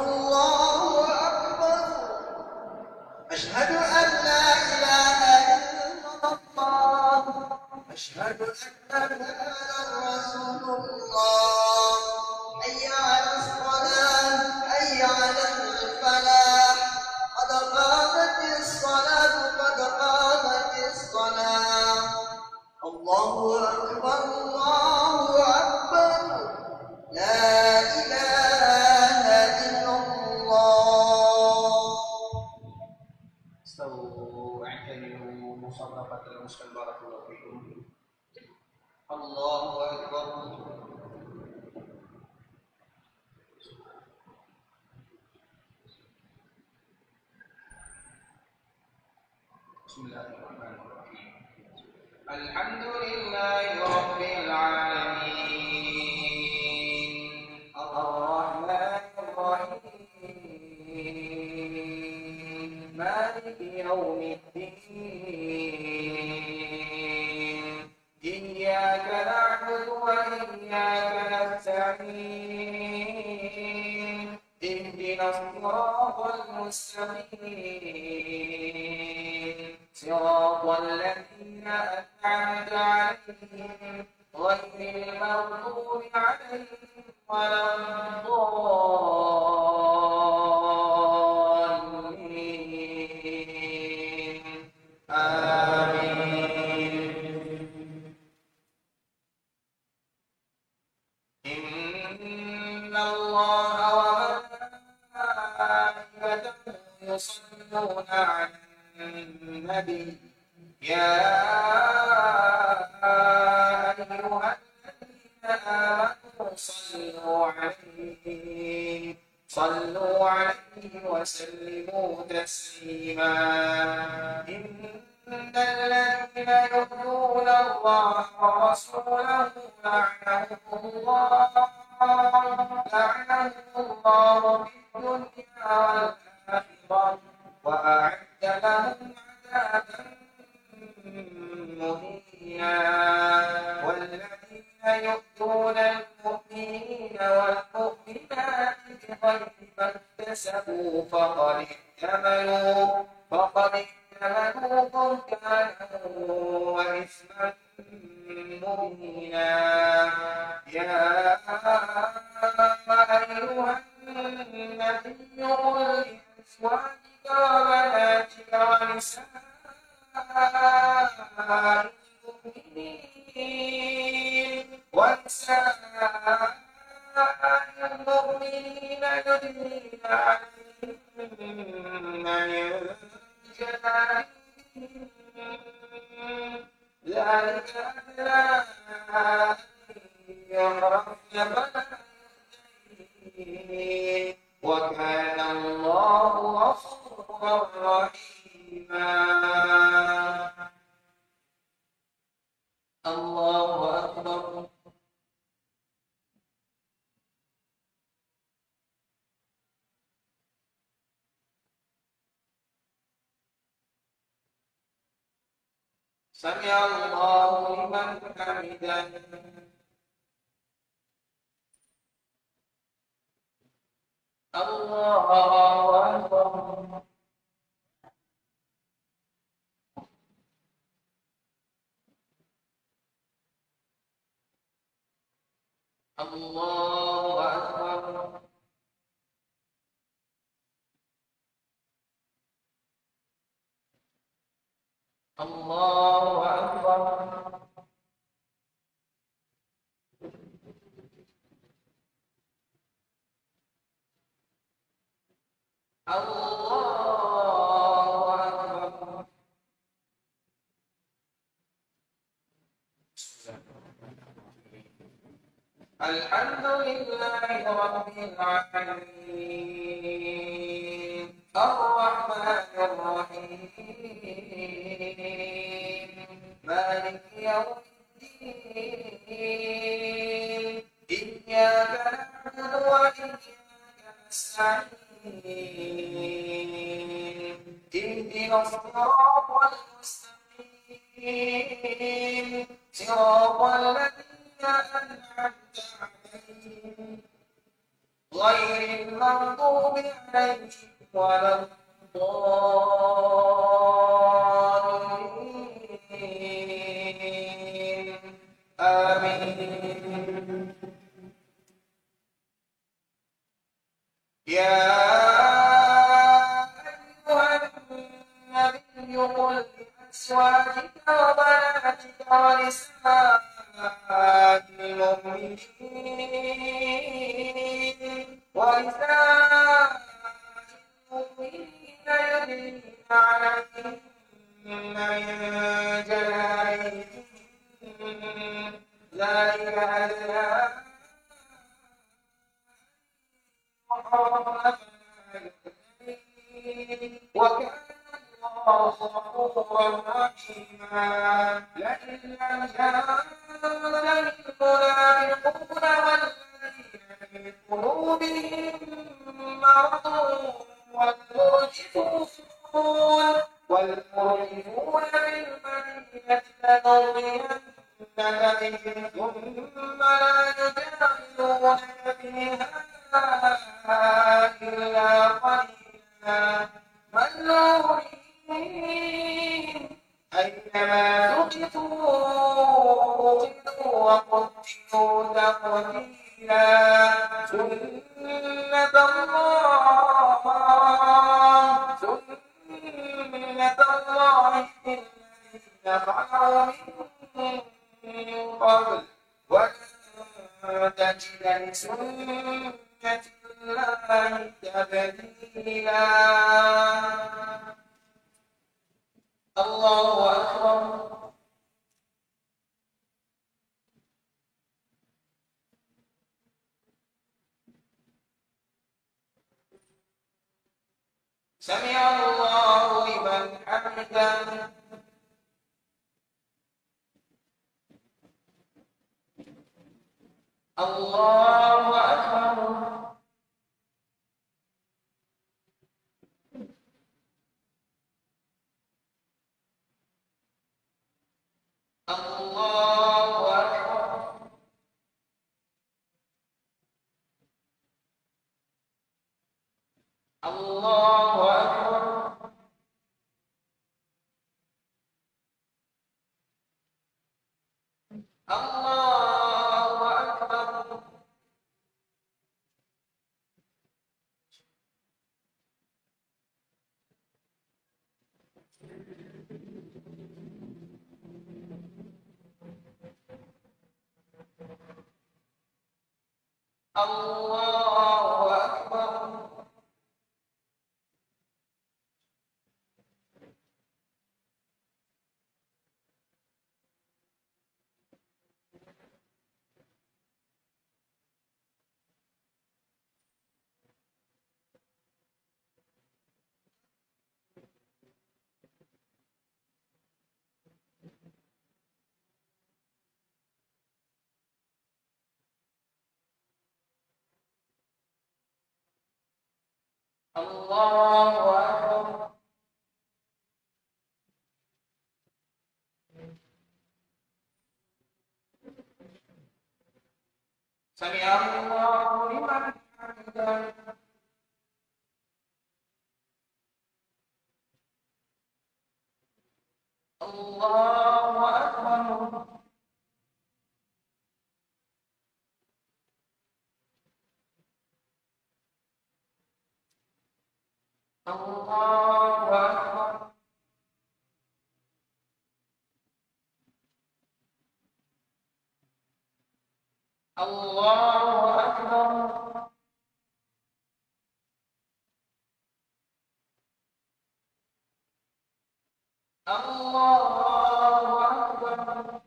الله أكبر أشهد أن لا إله إلا الله أشهد أن محمدا رسول الله حي على الصلاة حي على الفلاح قد قامت الصلاة قد قامت الصلاة الله أكبر لا إله إلا الله استووا اعتدلوا مصرفة المسلم بارك الله فيكم الله أكبر بسم الله الرحمن الرحيم الحمد لله رب العالمين الرحمن الرحيم مالك يوم الدين إياك نعبد وإياك نستعين اهدنا الصراط المستقيم صراط الذين أنعمت عليهم غير المغضوب عليهم ولا الضالين آمين إن الله وملائكته يصلون على النبي يا أيها الذين آمنوا صلوا عليه وسلموا تسليما إن الذين يؤذون الله ورسوله لعنهم الله في الدنيا والآخرة وأعد لهم عذابا مهينا والذين يؤذون المؤمنين والمؤمنات بغير ما اكتسبوا فقد احتملوا بهتانا وإثما مبينا يا أيها النبي قل لأزواجك وبناتك ونساء المؤمنين يدنين عليهن من جلابيبهن ذلك أدنى أن يعرفن فلا يؤذين وكان الله غفورا رحيما الله أكبر سمع الله لمن حمده الله أكبر الله أكبر الله أكبر الله أكبر الحمد لله رب العالمين الرحمن الرحيم مالك يوم الدين إياك نعبد وإياك نستعين اهدنا الصراط المستقيم صراط الذين أنعمت عليهم غير المغضوب عليهم ولا الضالين آمين. يا أيها النبي قل لأزواجك وبناتك ونساء المؤمنين يدنين عليهن من جلابيبهن ذلك أدنى وكان الله غفورا رحيما. لئن لم ينته المنافقون والذين في قلوبهم مرض والمرجفون في المدينة لنغرينك بهم ثم لا يجاورونك فيها إلا قليلا ملعونين أينما ثقفوا أخذوا وقتلوا تقتيلا. سنة الله في الذين خلوا من قبل ولن تجد لسنة الله تبديلا. الله أكبر. سمع الله لمن حمده. الله أكبر. الله أكبر. الله أكبر. الله أكبر. الله أكبر. الله أكبر. سمع الله لمن حمده. الله أكبر. الله أكبر. الله أكبر. الله أكبر.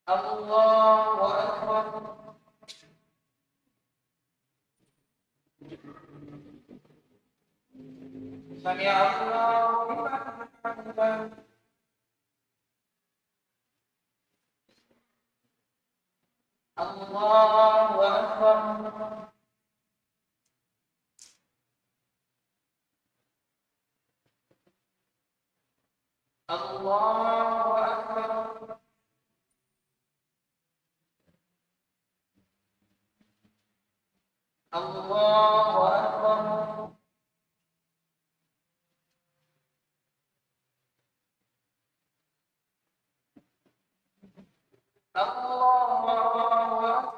الله أكبر. سمع الله لمن حمده. Allahu Akbar. Allahu Akbar. Allahu Akbar. Allahu Akbar.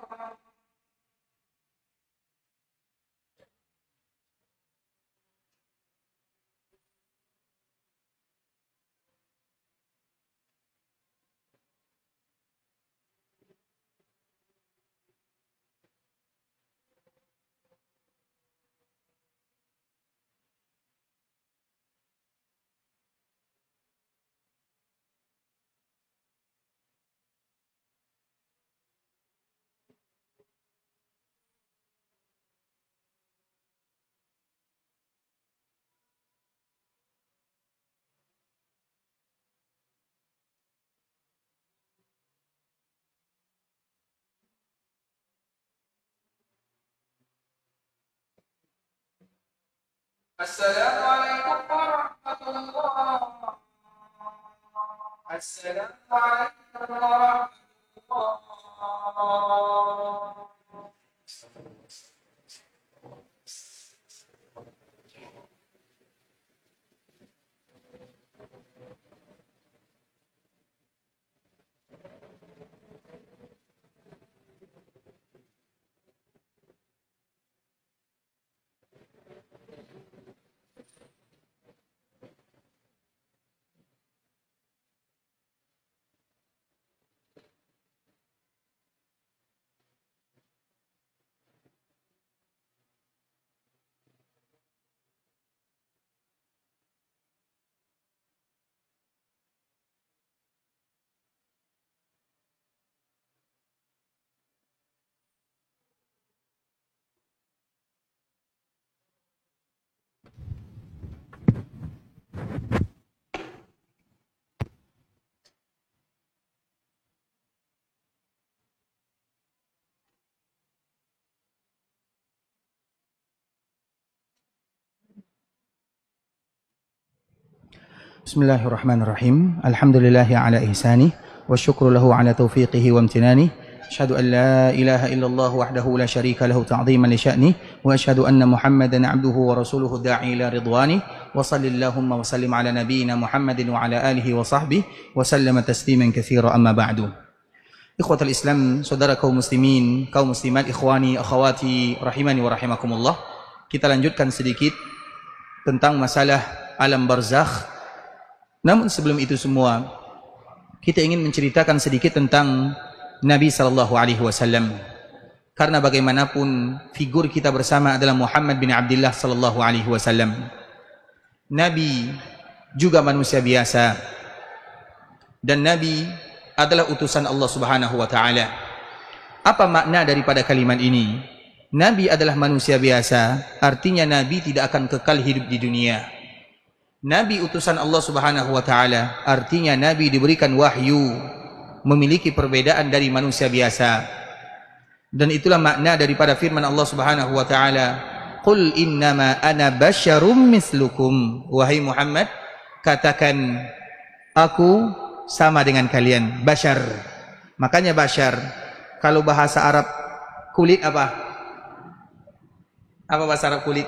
Assalamualaikum warahmatullah. Assalamualaikum warahmatullah. Bismillahirrahmanirrahim. Alhamdulillahi ala ihsanih wa syukru lahu ala taufiqihi wa amtinanih. Asyhadu an la ilaha illallah wahdahu la syarika lahu ta'ziman li sya'nih wa asyhadu anna Muhammadan 'abduhu wa rasuluhu da'i ila ridwanih wa sallallahumma wa sallim ala nabiyyina Muhammadin wa ala alihi wa sahbihi wa sallama tasliman katsira amma ba'du. Ikhwatul Islam, saudara kaum muslimin, kaum muslimat, ikhwani, akhwati rahimani wa rahimakumullah. Kita lanjutkan sedikit tentang masalah alam barzakh. Namun sebelum itu semua, kita ingin menceritakan sedikit tentang Nabi SAW. Karena bagaimanapun figur kita bersama adalah Muhammad bin Abdullah SAW. Nabi juga manusia biasa, dan Nabi adalah utusan Allah Subhanahu wa Ta'ala. Apa makna daripada kalimat ini? Nabi adalah manusia biasa, artinya Nabi tidak akan kekal hidup di dunia. Nabi utusan Allah Subhanahu wa Ta'ala, artinya Nabi diberikan wahyu, memiliki perbedaan dari manusia biasa. Dan itulah makna daripada firman Allah Subhanahu wa Ta'ala, "Qul innama ana basyarum mislukum." Wahai Muhammad, katakan, aku sama dengan kalian, basyar. Makanya basyar, kalau bahasa Arab kulit apa? Apa bahasa Arab kulit?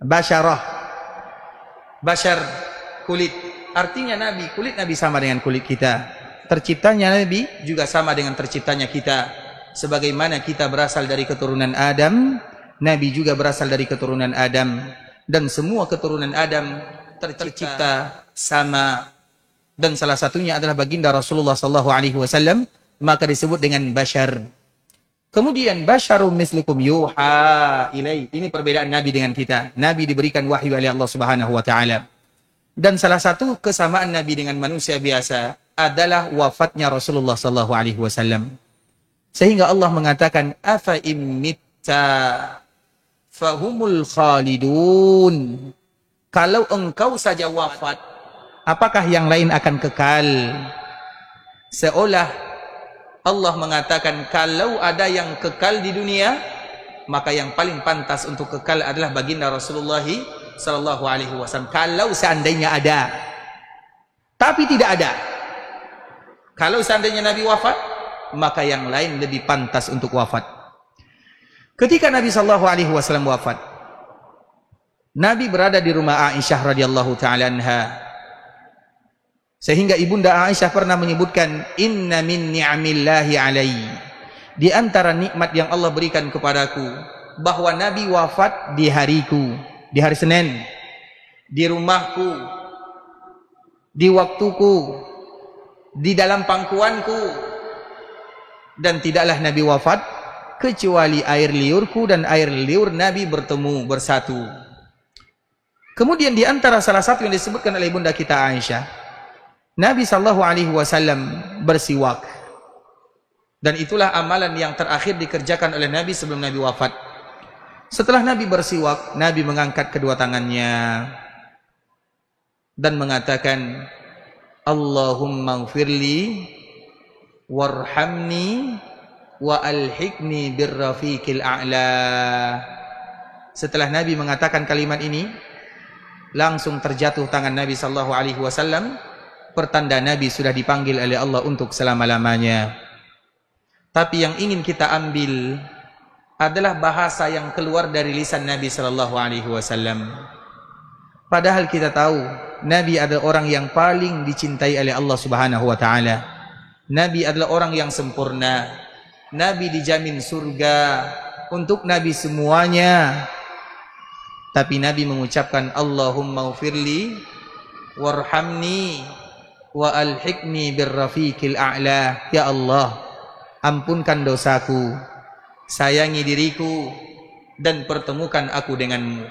Basyarah. Basyar, kulit. Artinya Nabi, kulit Nabi sama dengan kulit kita. Terciptanya Nabi juga sama dengan terciptanya kita. Sebagaimana kita berasal dari keturunan Adam, Nabi juga berasal dari keturunan Adam. Dan semua keturunan Adam tercipta sama. Dan salah satunya adalah baginda Rasulullah SAW, maka disebut dengan basyar. Kemudian basyarum mislikum yuha ilai. Ini perbedaan Nabi dengan kita. Nabi diberikan wahyu oleh Allah Subhanahu wa Ta'ala. Dan salah satu kesamaan Nabi dengan manusia biasa adalah wafatnya Rasulullah sallallahu alaihi wasallam. Sehingga Allah mengatakan, afa immitta fahumul khalidun. Kalau engkau saja wafat, apakah yang lain akan kekal? Seolah Allah mengatakan kalau ada yang kekal di dunia, maka yang paling pantas untuk kekal adalah baginda Rasulullah sallallahu alaihi wasallam. Kalau seandainya ada. Tapi tidak ada. Kalau seandainya Nabi wafat, maka yang lain lebih pantas untuk wafat. Ketika Nabi sallallahu alaihi wasallam wafat, Nabi berada di rumah Aisyah radhiyallahu taala anha. Sehingga ibunda Aisyah pernah menyebutkan, inna min ni'amillahi alaihi, di antara nikmat yang Allah berikan kepadaku, bahwa Nabi wafat di hariku, di hari Senin, di rumahku, di waktuku, di dalam pangkuanku, dan tidaklah Nabi wafat kecuali air liurku dan air liur Nabi bertemu bersatu. Kemudian di antara salah satu yang disebutkan oleh ibunda kita Aisyah, Nabi sallallahu alaihi wasallam bersiwak. Dan itulah amalan yang terakhir dikerjakan oleh Nabi sebelum Nabi wafat. Setelah Nabi bersiwak, Nabi mengangkat kedua tangannya dan mengatakan, Allahumma gfirli warhamni wa alhiqni birrafiqil a'la. Setelah Nabi mengatakan kalimat ini, langsung terjatuh tangan Nabi sallallahu alaihi wasallam, pertanda Nabi sudah dipanggil oleh Allah untuk selama-lamanya. Tapi yang ingin kita ambil adalah bahasa yang keluar dari lisan Nabi sallallahu alaihi wasallam. Padahal kita tahu Nabi adalah orang yang paling dicintai oleh Allah Subhanahu wa taala. Nabi adalah orang yang sempurna. Nabi dijamin surga untuk Nabi semuanya. Tapi Nabi mengucapkan Allahumma ufirli warhamni wa alhiqni birrafiqil a'la. Ya Allah, ampunkan dosaku, sayangi diriku, dan pertemukan aku denganmu.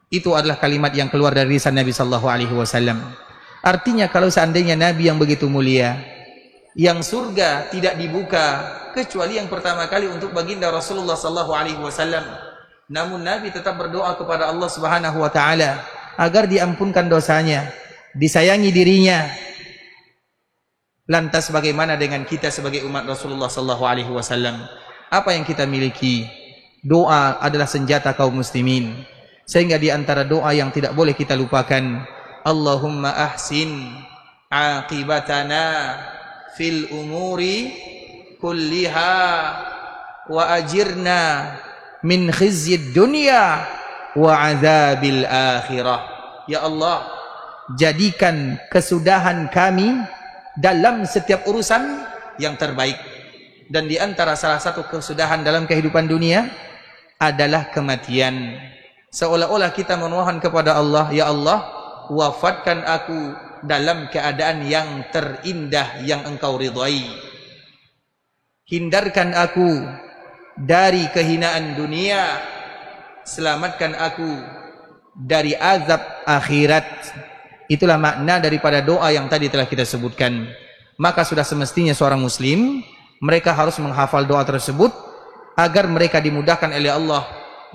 Itu adalah kalimat yang keluar dari lisan Nabi sallallahu alaihi wasallam. Artinya kalau seandainya Nabi yang begitu mulia, yang surga tidak dibuka kecuali yang pertama kali untuk baginda Rasulullah sallallahu alaihi wasallam, namun Nabi tetap berdoa kepada Allah Subhanahu wa taala agar diampunkan dosanya, disayangi dirinya. Lantas bagaimana dengan kita sebagai umat Rasulullah sallallahu alaihi wasallam? Apa yang kita miliki? Doa adalah senjata kaum muslimin. Sehingga di antara doa yang tidak boleh kita lupakan, Allahumma ahsin aqibatana fil umuri kulliha wa ajirna min khizyid dunya wa azabil akhirah. Ya Allah, jadikan kesudahan kami dalam setiap urusan yang terbaik. Dan di antara salah satu kesudahan dalam kehidupan dunia adalah kematian. Seolah-olah kita memohon kepada Allah, ya Allah, wafatkan aku dalam keadaan yang terindah yang Engkau ridhai. Hindarkan aku dari kehinaan dunia, selamatkan aku dari azab akhirat. Itulah makna daripada doa yang tadi telah kita sebutkan. Maka sudah semestinya seorang muslim, mereka harus menghafal doa tersebut agar mereka dimudahkan oleh Allah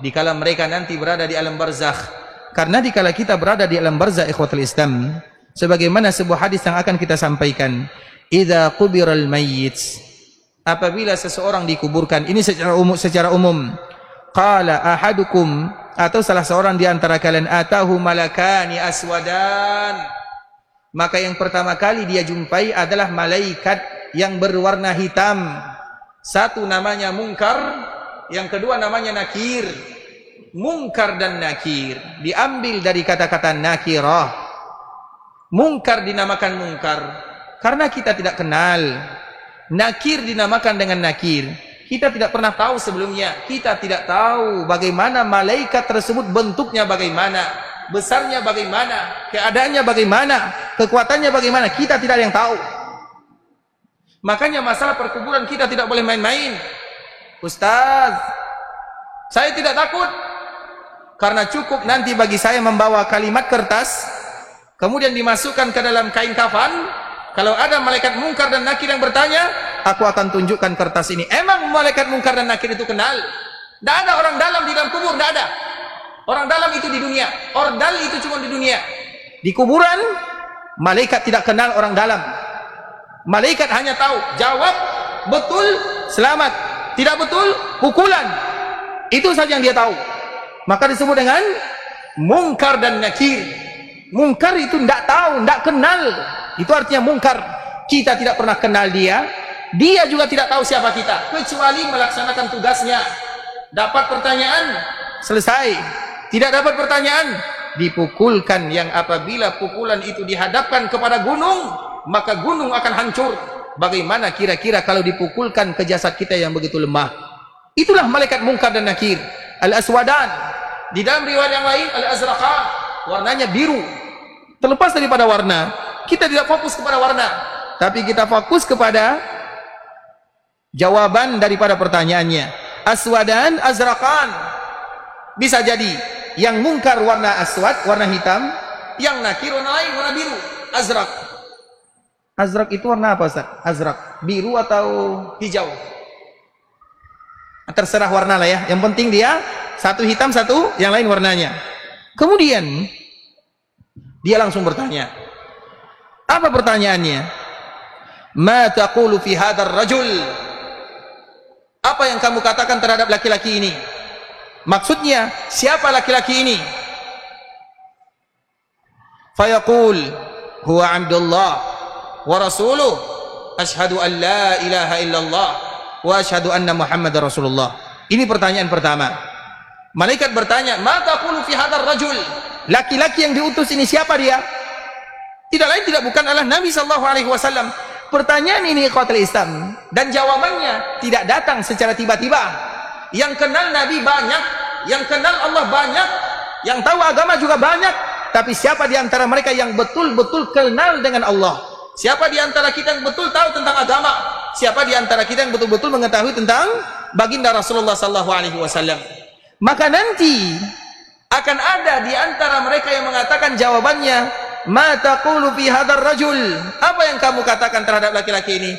dikala mereka nanti berada di alam barzakh. Karena dikala kita berada di alam barzakh, ikhwatul Islam, sebagaimana sebuah hadis yang akan kita sampaikan, idza qubiral mayyit, apabila seseorang dikuburkan, ini secara umum, qala ahadukum, atau salah seorang di antara kalian, atahu malakani aswadan, maka yang pertama kali dia jumpai adalah malaikat yang berwarna hitam. Satu namanya Munkar, yang kedua namanya Nakir. Munkar dan Nakir diambil dari kata-kata nakirah. Munkar dinamakan Munkar karena kita tidak kenal. Nakir dinamakan dengan Nakir, kita tidak pernah tahu sebelumnya. Kita tidak tahu bagaimana malaikat tersebut, bentuknya bagaimana, besarnya bagaimana, keadaannya bagaimana, kekuatannya bagaimana, kita tidak ada yang tahu. Makanya masalah perkuburan kita tidak boleh main-main. Ustaz, saya tidak takut, karena cukup nanti bagi saya membawa kalimat kertas, kemudian dimasukkan ke dalam kain kafan. Kalau ada malaikat Munkar dan Nakir yang bertanya, aku akan tunjukkan kertas ini. Emang malaikat Munkar dan Nakir itu kenal? Tidak ada orang dalam di dalam kubur, tidak ada. Orang dalam itu di dunia, ordal itu cuma di dunia. Di kuburan, malaikat tidak kenal orang dalam. Malaikat hanya tahu jawab betul, selamat. Tidak betul, pukulan. Itu saja yang dia tahu. Maka disebut dengan mungkar dan nakir. Mungkar itu tidak tahu, tidak kenal. Itu artinya mungkar. Kita tidak pernah kenal dia. Dia juga tidak tahu siapa kita, kecuali melaksanakan tugasnya. Dapat pertanyaan, selesai. Tidak dapat pertanyaan, dipukulkan. Yang apabila pukulan itu dihadapkan kepada gunung, maka gunung akan hancur. Bagaimana kira-kira kalau dipukulkan ke jasad kita yang begitu lemah? Itulah malaikat mungkar dan nakir. Al-aswadan. Di dalam riwayat yang lain, al-azraqan. Warnanya biru. Terlepas daripada warna, kita tidak fokus kepada warna, tapi kita fokus kepada jawaban daripada pertanyaannya. Aswadan, azraqan. Bisa jadi yang mungkar warna aswad, warna hitam, yang nakir warna lain, warna biru, azraq. Azraq itu warna apa, Ustaz? Azraq, biru atau hijau? Terserah warna lah ya. Yang penting dia satu hitam, satu yang lain warnanya. Kemudian dia langsung bertanya. Apa pertanyaannya? Ma taqulu fi hadzal rajul? Apa yang kamu katakan terhadap laki-laki ini? Maksudnya, siapa laki-laki ini? Fayaqul huwa Abdullah wa rasuluh, asyhadu an la ilaha illallah wa asyhadu anna Muhammadar Rasulullah. Ini pertanyaan pertama. Malaikat bertanya, ma taqulu fi hadzal rajul? Laki-laki yang diutus ini siapa dia? Tidak lain tidak bukan adalah Nabi sallallahu alaihi wasallam. Pertanyaan ini ikhwatul Islam, dan jawabannya tidak datang secara tiba-tiba. Yang kenal Nabi banyak, yang kenal Allah banyak, yang tahu agama juga banyak, tapi siapa di antara mereka yang betul-betul kenal dengan Allah? Siapa di antara kita yang betul tahu tentang agama? Siapa di antara kita yang betul-betul mengetahui tentang baginda Rasulullah sallallahu alaihi wasallam? Maka nanti akan ada di antara mereka yang mengatakan jawabannya, ma taqulu fi hadzal rajul? Apa yang kamu katakan terhadap laki-laki ini?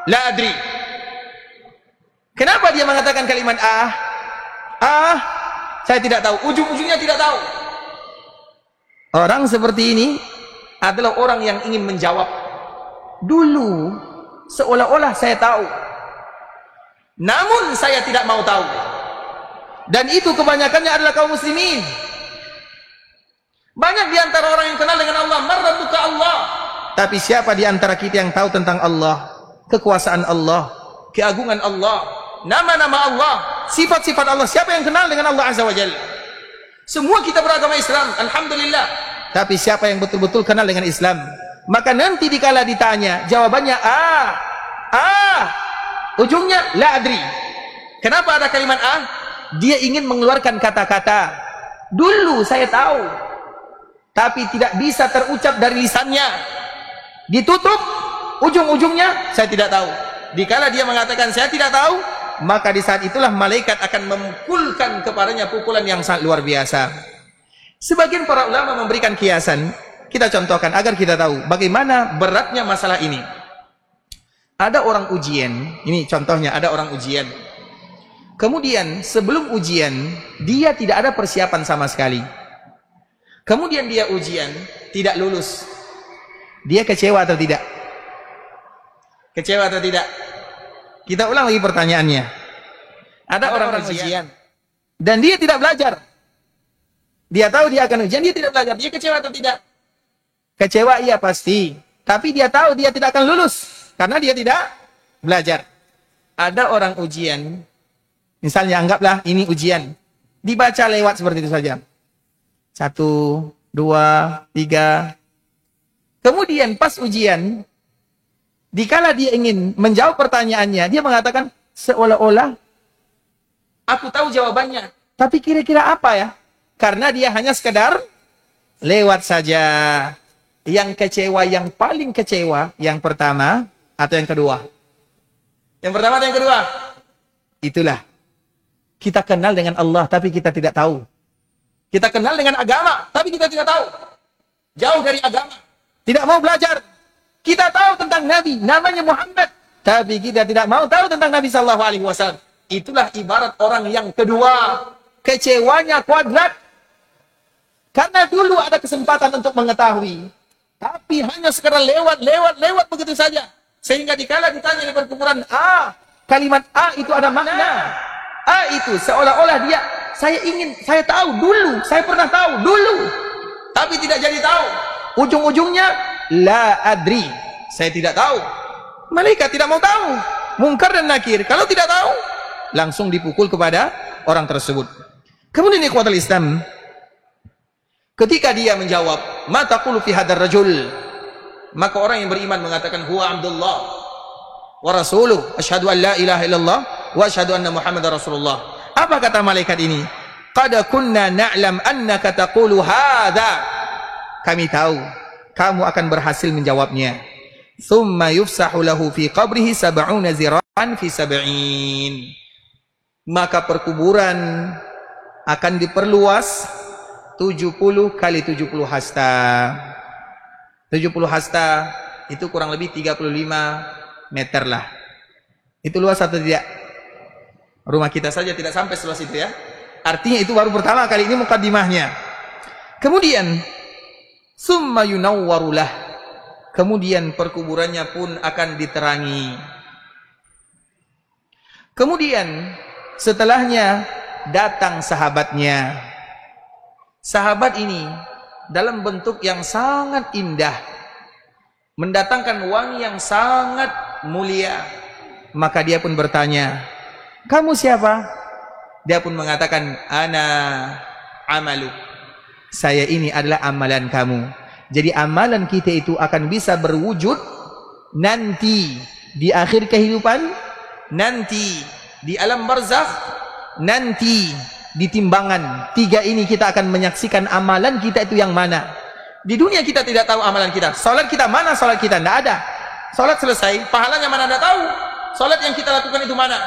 La adri. Kenapa dia mengatakan kalimat saya tidak tahu. Ujung-ujungnya tidak tahu. Orang seperti ini adalah orang yang ingin menjawab. Dulu seolah-olah saya tahu, namun saya tidak mau tahu. Dan itu kebanyakannya adalah kaum muslimin. Banyak di antara orang yang kenal dengan Allah, marrabbuka Allah. Tapi siapa di antara kita yang tahu tentang Allah, kekuasaan Allah, keagungan Allah, nama-nama Allah, sifat-sifat Allah? Siapa yang kenal dengan Allah Azza wa Jalla? Semua kita beragama Islam, alhamdulillah. Tapi siapa yang betul-betul kenal dengan Islam? Maka nanti dikala ditanya, jawabannya ujungnya la adri. Kenapa ada kalimat Dia ingin mengeluarkan kata-kata. Dulu saya tahu, tapi tidak bisa terucap dari lisannya. Ditutup, ujung-ujungnya saya tidak tahu. Dikala dia mengatakan saya tidak tahu, maka di saat itulah malaikat akan memukulkan kepadanya pukulan yang sangat luar biasa. Sebagian para ulama memberikan kiasan, kita contohkan agar kita tahu bagaimana beratnya masalah ini. Ada orang ujian, ini contohnya, ada orang ujian. Kemudian sebelum ujian, dia tidak ada persiapan sama sekali. Kemudian dia ujian, tidak lulus. Dia kecewa atau tidak? Kecewa atau tidak? Kita ulang lagi pertanyaannya. Ada orang ujian, dan dia tidak belajar. Dia tahu dia akan ujian, dia tidak belajar. Dia kecewa atau tidak? Kecewa iya pasti. Tapi dia tahu dia tidak akan lulus, karena dia tidak belajar. Ada orang ujian, misalnya anggaplah ini ujian, dibaca lewat seperti itu saja. 1, 2, 3. Kemudian pas ujian, dikala dia ingin menjawab pertanyaannya, dia mengatakan seolah-olah aku tahu jawabannya. Tapi kira-kira apa ya? Karena dia hanya sekedar lewat saja. Yang kecewa, yang paling kecewa, yang pertama atau yang kedua? Yang pertama atau yang kedua? Itulah. Kita kenal dengan Allah, tapi kita tidak tahu. Kita kenal dengan agama, tapi kita tidak tahu. Jauh dari agama. Tidak mau belajar. Kita tahu tentang Nabi, namanya Muhammad, tapi kita tidak mau tahu tentang Nabi sallallahu alaihi wasallam. Itulah ibarat orang yang kedua. Kecewanya kuadrat. Karena dulu ada kesempatan untuk mengetahui. Tapi hanya sekedar lewat begitu saja. Sehingga dikala ditanya di perkuburan, kalimat itu ada makna. Itu seolah-olah dia, saya tahu dulu, saya pernah tahu dulu. Tapi tidak jadi tahu. Ujung-ujungnya, la adri. Saya tidak tahu. Malaikat tidak mau tahu. Mungkar dan nakir. Kalau tidak tahu, langsung dipukul kepada orang tersebut. Kemudian ikhwatul Islam, ketika dia menjawab, ma taqulu fi hadzal rajul, maka orang yang beriman mengatakan, huwa Abdullah wa rasuluh, asyhadu an la ilaha illallah wa asyhadu anna Muhammadar Rasulullah. Apa kata malaikat ini? Qad kunna na'lam annaka taqulu hadza. Kami tahu kamu akan berhasil menjawabnya. Thumma yufsahu lahu fi qabrihi 70 zira'an fi 70. Maka perkuburan akan diperluas 70 kali 70 hasta. 70 hasta itu kurang lebih 35 meter lah. Itu luas atau tidak? Rumah kita saja tidak sampai seluas itu ya. Artinya itu baru pertama kali, ini mukaddimahnya. Kemudian summa yunawwarulah, kemudian perkuburannya pun akan diterangi. Kemudian setelahnya datang sahabatnya. Sahabat ini dalam bentuk yang sangat indah, mendatangkan wangi yang sangat mulia. Maka dia pun bertanya, kamu siapa? Dia pun mengatakan, ana amalu. Saya ini adalah amalan kamu. Jadi amalan kita itu akan bisa berwujud nanti di akhir kehidupan, nanti di alam barzakh, nanti di timbangan. Tiga ini kita akan menyaksikan amalan kita itu yang mana. Di dunia kita tidak tahu amalan kita. Salat kita mana? Salat kita tidak ada. Salat selesai, pahalanya mana tidak tahu. Salat yang kita lakukan itu mana?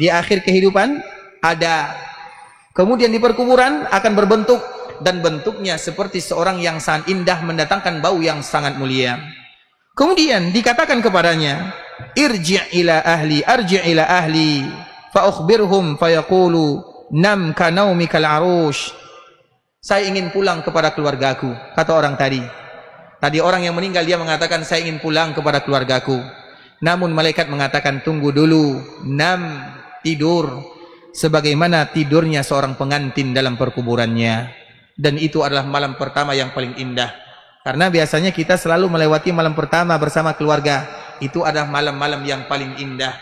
Di akhir kehidupan ada. Kemudian di perkuburan akan berbentuk, dan bentuknya seperti seorang yang sangat indah, mendatangkan bau yang sangat mulia. Kemudian dikatakan kepadanya, irji' ila ahli, arji' ila ahli fa ukhbirhum fa yaqulu nam ka naumikal arush. Saya ingin pulang kepada keluargaku, kata orang tadi. Tadi orang yang meninggal dia mengatakan, saya ingin pulang kepada keluargaku. Namun malaikat mengatakan, tunggu dulu, nam, tidur sebagaimana tidurnya seorang pengantin dalam perkuburannya. Dan itu adalah malam pertama yang paling indah. Karena biasanya kita selalu melewati malam pertama bersama keluarga. Itu adalah malam-malam yang paling indah.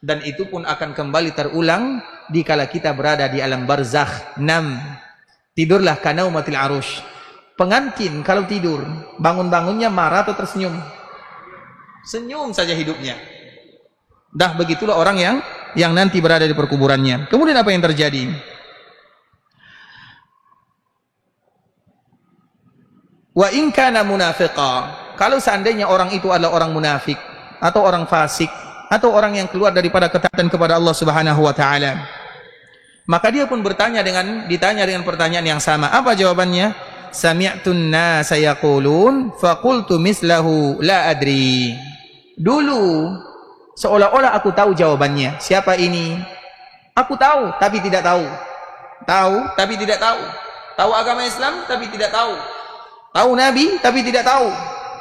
Dan itu pun akan kembali terulang dikala kita berada di alam barzakh. 6. Tidurlah kanaumatil arush. Pengantin kalau tidur, bangun-bangunnya marah atau tersenyum? Senyum saja hidupnya. Dah begitulah orang yang nanti berada di perkuburannya. Kemudian apa yang terjadi? Wa in kana munafiqa, kalau seandainya orang itu adalah orang munafik atau orang fasik atau orang yang keluar daripada ketaatan kepada Allah Subhanahu wa taala, maka dia pun ditanya dengan pertanyaan yang sama. Apa jawabannya? Sami'tun nasa yaqulun faqultu mislahu la adri. Dulu seolah-olah aku tahu jawabannya. Siapa ini? Aku tahu tapi tidak tahu. Tahu tapi tidak tahu. Tahu agama Islam tapi tidak tahu. Tahu Nabi tapi tidak tahu.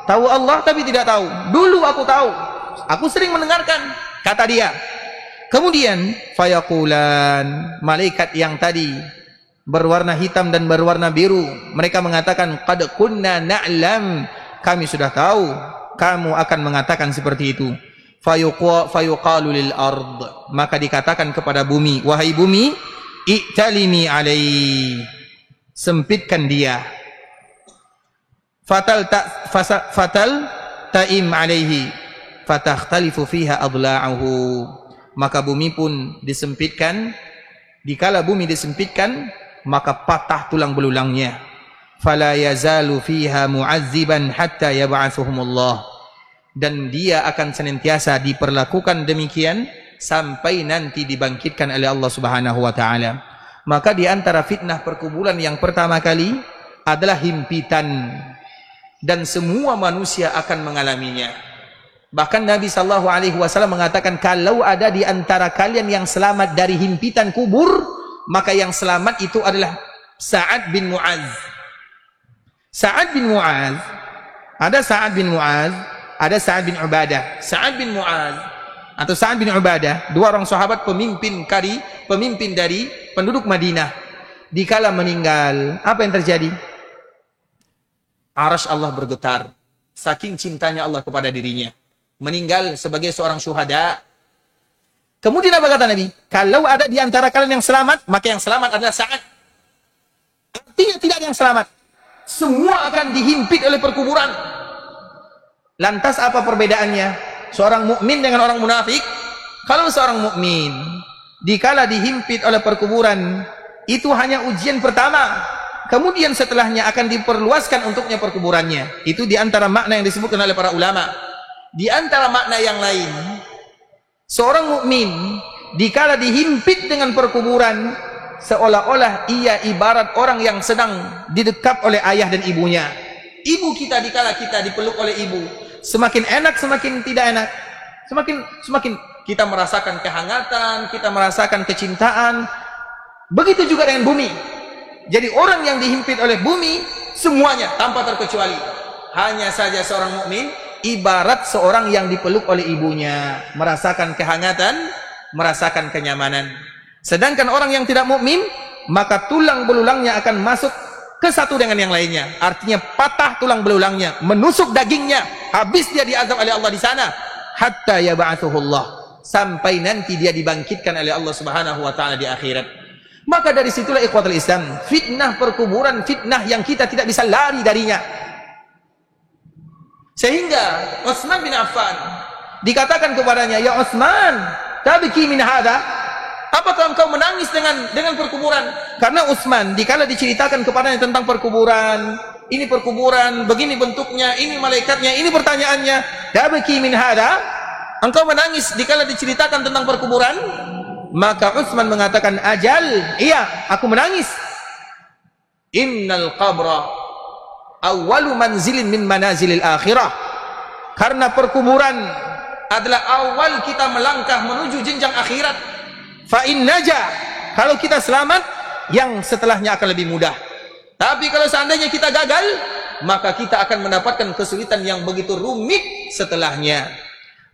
Tahu Allah tapi tidak tahu. Dulu aku tahu. Aku sering mendengarkan, kata dia. Kemudian fayaqulan, malaikat yang tadi berwarna hitam dan berwarna biru, mereka mengatakan, qad kunna na'lam, kami sudah tahu kamu akan mengatakan seperti itu. Fayuqalu lil ard, maka dikatakan kepada bumi, wahai bumi, i'talimi alaihi, sempitkan dia. Fatal ta'im alaihi fatakhtalifu fiha adla'uhu, maka bumi pun disempitkan. Dikala bumi disempitkan, maka patah tulang belulangnya. Fala yazalu fiha mu'azziban hatta yab'atsuhumullah, dan dia akan senantiasa diperlakukan demikian sampai nanti dibangkitkan oleh Allah Subhanahu wa taala. Maka di antara fitnah perkuburan yang pertama kali adalah himpitan, dan semua manusia akan mengalaminya. Bahkan Nabi SAW mengatakan, kalau ada di antara kalian yang selamat dari himpitan kubur, maka yang selamat itu adalah Sa'ad bin Mu'adz. Sa'ad bin Mu'adz Ada Sa'ad bin Mu'az, ada Sa'ad bin Ubadah. Sa'ad bin Mu'az atau Sa'ad bin Ubadah, dua orang sahabat pemimpin dari penduduk Madinah. Dikala meninggal, apa yang terjadi? Arasy Allah bergetar. Saking cintanya Allah kepada dirinya. Meninggal sebagai seorang syuhada. Kemudian apa kata Nabi? Kalau ada di antara kalian yang selamat, maka yang selamat adalah Sa'ad. Artinya tidak ada yang selamat. Semua akan dihimpit oleh perkuburan. Lantas apa perbedaannya? Seorang mukmin dengan orang munafik? Kalau seorang mukmin dikala dihimpit oleh perkuburan, itu hanya ujian pertama. Kemudian setelahnya akan diperluaskan untuknya perkuburannya. Itu di antara makna yang disebutkan oleh para ulama. Di antara makna yang lain, seorang mukmin dikala dihimpit dengan perkuburan, seolah-olah ia ibarat orang yang sedang didekap oleh ayah dan ibunya. Ibu kita dikala kita dipeluk oleh ibu, semakin enak, semakin tidak enak. Semakin kita merasakan kehangatan, kita merasakan kecintaan. Begitu juga dengan bumi. Jadi orang yang dihimpit oleh bumi, semuanya tanpa terkecuali. Hanya saja seorang mukmin ibarat seorang yang dipeluk oleh ibunya, merasakan kehangatan, merasakan kenyamanan. Sedangkan orang yang tidak mukmin, maka tulang belulangnya akan masuk ke satu dengan yang lainnya. Artinya patah tulang belulangnya, menusuk dagingnya, habis dia diazab oleh Allah di sana, hatta yab'atsuhullah, sampai nanti dia dibangkitkan oleh Allah Subhanahu wa taala di akhirat. Maka dari situlah ikhwatul Islam, fitnah perkuburan, fitnah yang kita tidak bisa lari darinya. Sehingga Utsman bin Affan dikatakan kepadanya, "Ya Utsman, tabki min hadha?" Apakah engkau menangis dengan perkuburan? Karena Utsman dikala diceritakan kepadanya tentang perkuburan, ini perkuburan, begini bentuknya, ini malaikatnya, ini pertanyaannya, tabki min hadha? Engkau menangis dikala diceritakan tentang perkuburan? Maka Utsman mengatakan, ajal, iya, aku menangis. Innal qabra awwalu manzilin min manazilil akhirah. Karena perkuburan adalah awal kita melangkah menuju jenjang akhirat. Fa in naja, kalau kita selamat, yang setelahnya akan lebih mudah. Tapi kalau seandainya kita gagal, maka kita akan mendapatkan kesulitan yang begitu rumit setelahnya.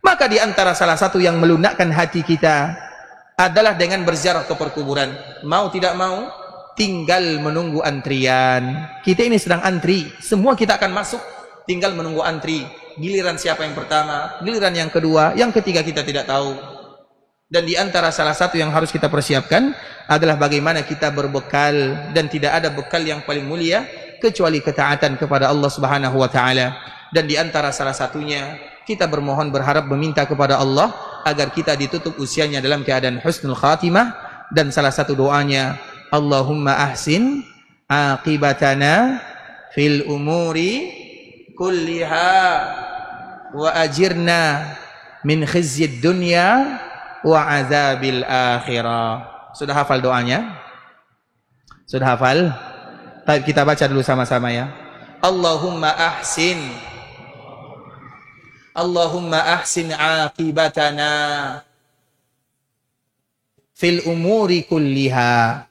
Maka di antara salah satu yang melunakkan hati kita adalah dengan berziarah ke perkuburan. Mau tidak mau, tinggal menunggu antrian. Kita ini sedang antri, semua kita akan masuk, tinggal menunggu antri. Giliran siapa yang pertama, giliran yang kedua, yang ketiga kita tidak tahu. Dan di antara salah satu yang harus kita persiapkan adalah bagaimana kita berbekal, dan tidak ada bekal yang paling mulia kecuali ketaatan kepada Allah Subhanahu wa taala. Dan di antara salah satunya kita bermohon, berharap, meminta kepada Allah agar kita ditutup usianya dalam keadaan husnul khatimah. Dan salah satu doanya, Allahumma ahsin aqibatana fil umuri kulliha wa ajirna min khizyid dunya wa azabil akhirah. Sudah hafal doanya? Sudah hafal? Baik, kita baca dulu sama-sama ya. Allahumma ahsin aqibatana fil umuri kulliha.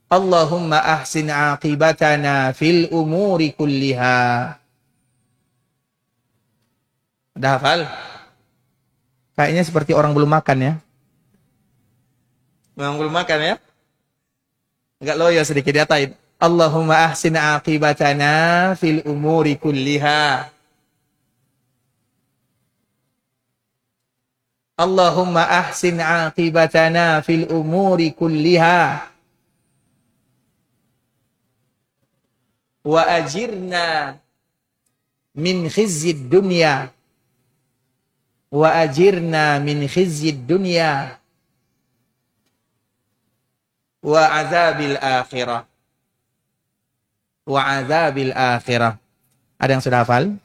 Allahumma ahsin aqibatana fil umuri kulliha. Udah hafal? Kayaknya seperti orang belum makan ya. Memang belum makan ya? Enggak loyo sedikit diatain. Allahumma ahsin aqibatana fil umuri kulliha. Allahumma ahsin aqibatana fil umuri kulliha wa ajirna min khizyid dunya wa ajirna min khizyid dunya wa azabil akhirah wa azabil akhirah. Ada yang sudah hafal?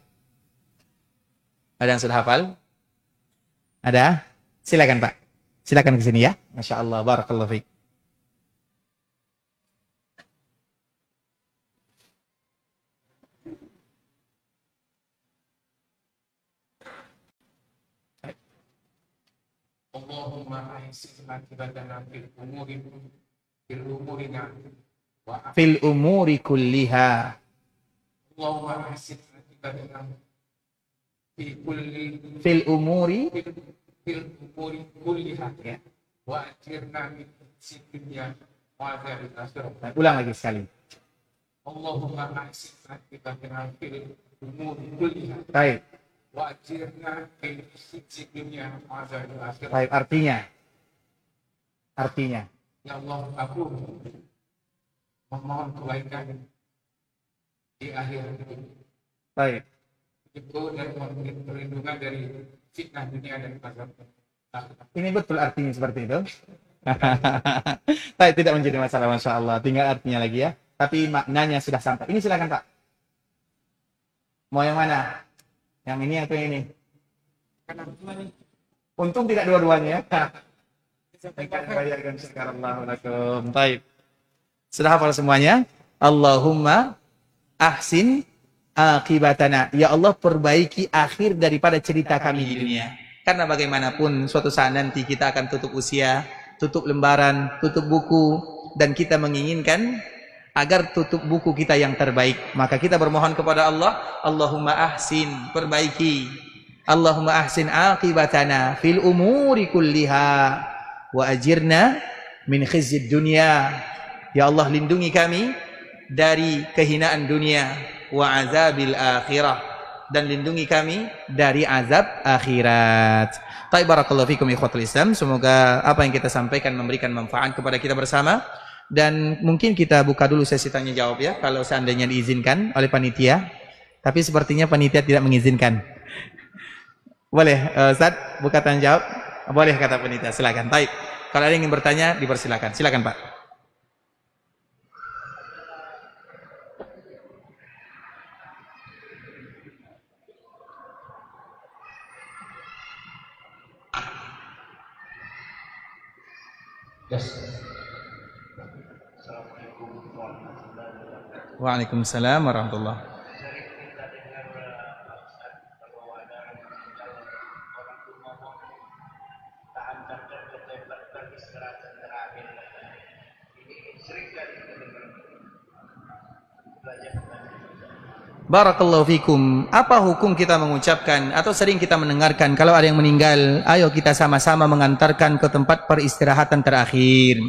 Ada yang sudah hafal? Ada? Silakan Pak. Silakan ke sini ya. Masya Allah, barakallahu fiik. Allahumma ahsin akibatana fil umurina Fil umuri kulliha. Allahumma ahsin akibatana fi kulli fil umuri fil umuri kulliha ya wa ajirna min dunya wa adzabil akhirah. Ulang lagi sekali. Allahumma ahsin akibatana fil umuri kulliha. Baik. Wa ajirna min dunya wa adzabil akhirah. Baik, artinya Ya Allah, aku memohon kebaikan di akhir hidup. baik. Itu dan mohon perlindungan dari fitnah dunia dan azab akhirat. Ini betul artinya seperti itu. Baik, tidak menjadi masalah, Masya Allah. Tinggal artinya lagi ya. Tapi maknanya sudah sampai. Ini silakan Pak. Mau yang mana? Yang ini atau yang ini? Untung tidak dua-duanya. Baik. Sudah hafal semuanya? Allahumma ahsin akibatana. Ya Allah, perbaiki akhir daripada cerita kami di dunia. Karena bagaimanapun suatu saat nanti kita akan tutup usia, tutup lembaran, tutup buku, dan kita menginginkan agar tutup buku kita yang terbaik. Maka kita bermohon kepada Allah, Allahumma ahsin, perbaiki. Allahumma ahsin akibatana fil umuri kulliha wa ajirna min khizyid dunya. Ya Allah, lindungi kami dari kehinaan dunia, wa azabil akhirah, dan lindungi kami dari azab akhirat. Baik, barakallahu fikum ikhwatul Islam. Semoga apa yang kita sampaikan memberikan manfaat kepada kita bersama. Dan mungkin kita buka dulu sesi tanya jawab ya, kalau seandainya diizinkan oleh panitia. Tapi sepertinya panitia tidak mengizinkan. Boleh, Ustaz, buka tanya jawab? Boleh kata panitia, silakan. Baik. Kalau ada yang ingin bertanya, dipersilakan. Silakan, Pak. Yes. Assalamualaikum warahmatullahi wabarakatuh. Waalaikumsalam warahmatullahi wabarakatuh. Barakallahu fikum. Apa hukum kita mengucapkan atau sering kita mendengarkan kalau ada yang meninggal, ayo kita sama-sama mengantarkan ke tempat peristirahatan terakhir.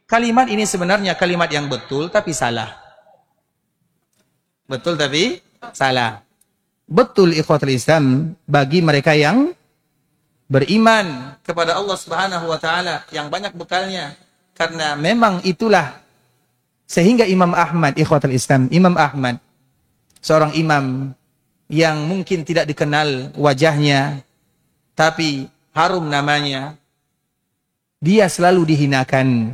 Kalimat ini sebenarnya kalimat yang betul tapi salah. Betul tapi salah. Betul ikhwatul Islam bagi mereka yang beriman kepada Allah Subhanahu wa taala, yang banyak bekalnya. Karena memang itulah sehingga Imam Ahmad, ikhwatul Islam, Imam Ahmad, seorang imam yang mungkin tidak dikenal wajahnya, tapi harum namanya, dia selalu dihinakan,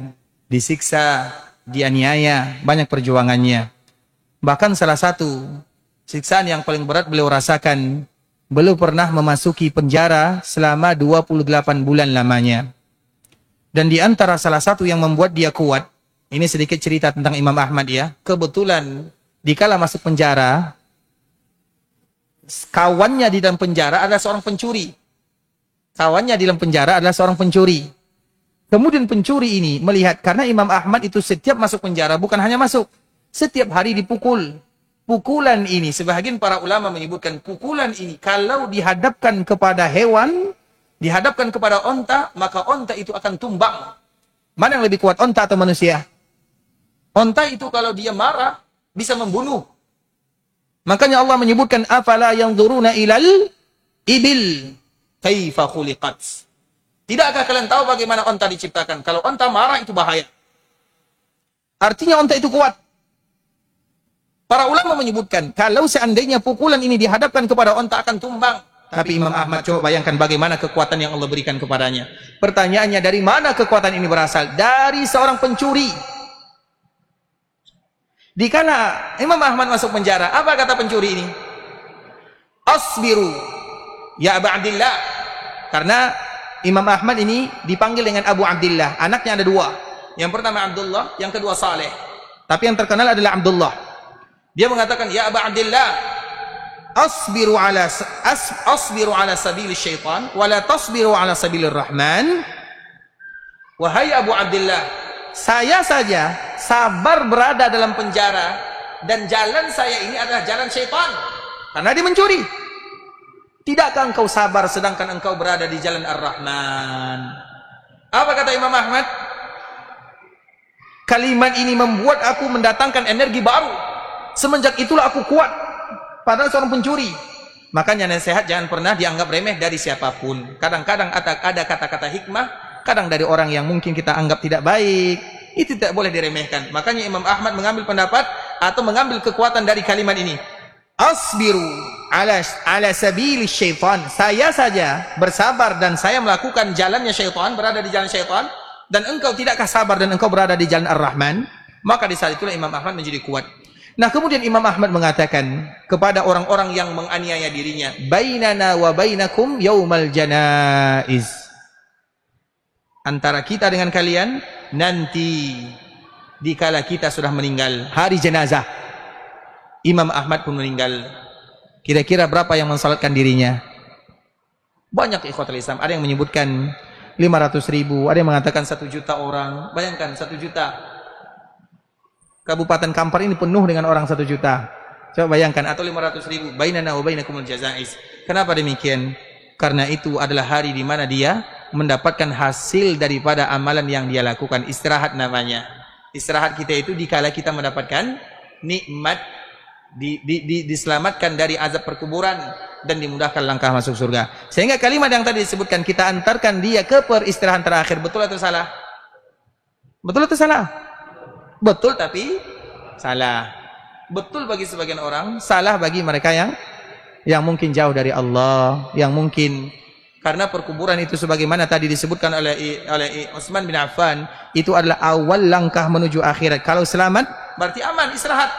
disiksa, dianiaya, banyak perjuangannya. Bahkan salah satu siksaan yang paling berat beliau rasakan, beliau pernah memasuki penjara selama 28 bulan lamanya. Dan di antara salah satu yang membuat dia kuat, ini sedikit cerita tentang Imam Ahmad ya, kebetulan dikala masuk penjara, kawannya di dalam penjara adalah seorang pencuri. Kawannya di dalam penjara adalah seorang pencuri. Kemudian pencuri ini melihat, karena Imam Ahmad itu setiap masuk penjara, bukan hanya masuk, setiap hari dipukul. Pukulan ini, sebahagian para ulama menyebutkan pukulan ini, kalau dihadapkan kepada hewan, dihadapkan kepada onta, maka onta itu akan tumbang. Mana yang lebih kuat, onta atau manusia? Onta itu kalau dia marah, bisa membunuh. Makanya Allah menyebutkan afala yanzuruna ilal ibil kaifa khuliqat. Tidakkah kalian tahu bagaimana onta diciptakan? Kalau onta marah itu bahaya. Artinya onta itu kuat. Para ulama menyebutkan kalau seandainya pukulan ini dihadapkan kepada onta akan tumbang. Tapi Imam Ahmad coba bayangkan bagaimana kekuatan yang Allah berikan kepadanya. Pertanyaannya, dari mana kekuatan ini berasal? Dari seorang pencuri. Dikala Imam Ahmad masuk penjara, apa kata pencuri ini? Asbiru ya Abu Abdillah. Karena Imam Ahmad ini dipanggil dengan Abu Abdillah. Anaknya ada dua. Yang pertama Abdullah, yang kedua Saleh. Tapi yang terkenal adalah Abdullah. Dia mengatakan, ya Abu Abdillah, asbiru ala sabili syaitan wa la tasbiru ala sabilir rahman. Wahai Abu Abdillah, saya saja sabar berada dalam penjara dan jalan saya ini adalah jalan syaitan karena dia mencuri. Tidakkah engkau sabar sedangkan engkau berada di jalan Ar-Rahman? Apa kata Imam Ahmad? Kalimat ini membuat aku mendatangkan energi baru. Semenjak itulah aku kuat. Padahal seorang pencuri. Makanya nasihat jangan pernah dianggap remeh dari siapapun. Kadang-kadang ada kata-kata hikmah, kadang dari orang yang mungkin kita anggap tidak baik. Itu tidak boleh diremehkan. Makanya Imam Ahmad mengambil pendapat atau mengambil kekuatan dari kalimat ini. Asbiru ala sabili syaitan. Saya saja bersabar dan saya melakukan jalannya syaitan, berada di jalan syaitan, dan engkau tidakkah sabar dan engkau berada di jalan Ar-Rahman? Maka di saat itulah Imam Ahmad menjadi kuat. Nah, kemudian Imam Ahmad mengatakan kepada orang-orang yang menganiaya dirinya, bainana wa bainakum yaumal janaiz. Antara kita dengan kalian nanti dikala kita sudah meninggal, hari jenazah. Imam Ahmad pun meninggal. Kira-kira berapa yang mensalatkan dirinya? Banyak ikhwatul Islam. Ada yang menyebutkan 500.000, ada yang mengatakan 1 juta orang. Bayangkan 1 juta. Kabupaten Kampar ini penuh dengan orang 1 juta. Coba bayangkan, atau 500.000. Bainana wa bainakumul jazais. Kenapa demikian? Karena itu adalah hari di mana dia mendapatkan hasil daripada amalan yang dia lakukan. Istirahat namanya. Istirahat kita itu dikala kita mendapatkan nikmat, diselamatkan dari azab perkuburan dan dimudahkan langkah masuk surga. Sehingga kalimat yang tadi disebutkan, kita antarkan dia ke peristirahan terakhir. Betul atau salah? Betul atau salah? Betul tapi salah. Betul bagi sebagian orang, salah bagi mereka yang mungkin jauh dari Allah, yang mungkin karena perkuburan itu sebagaimana tadi disebutkan oleh Utsman bin Affan, itu adalah awal langkah menuju akhirat. Kalau selamat berarti aman, istirahat.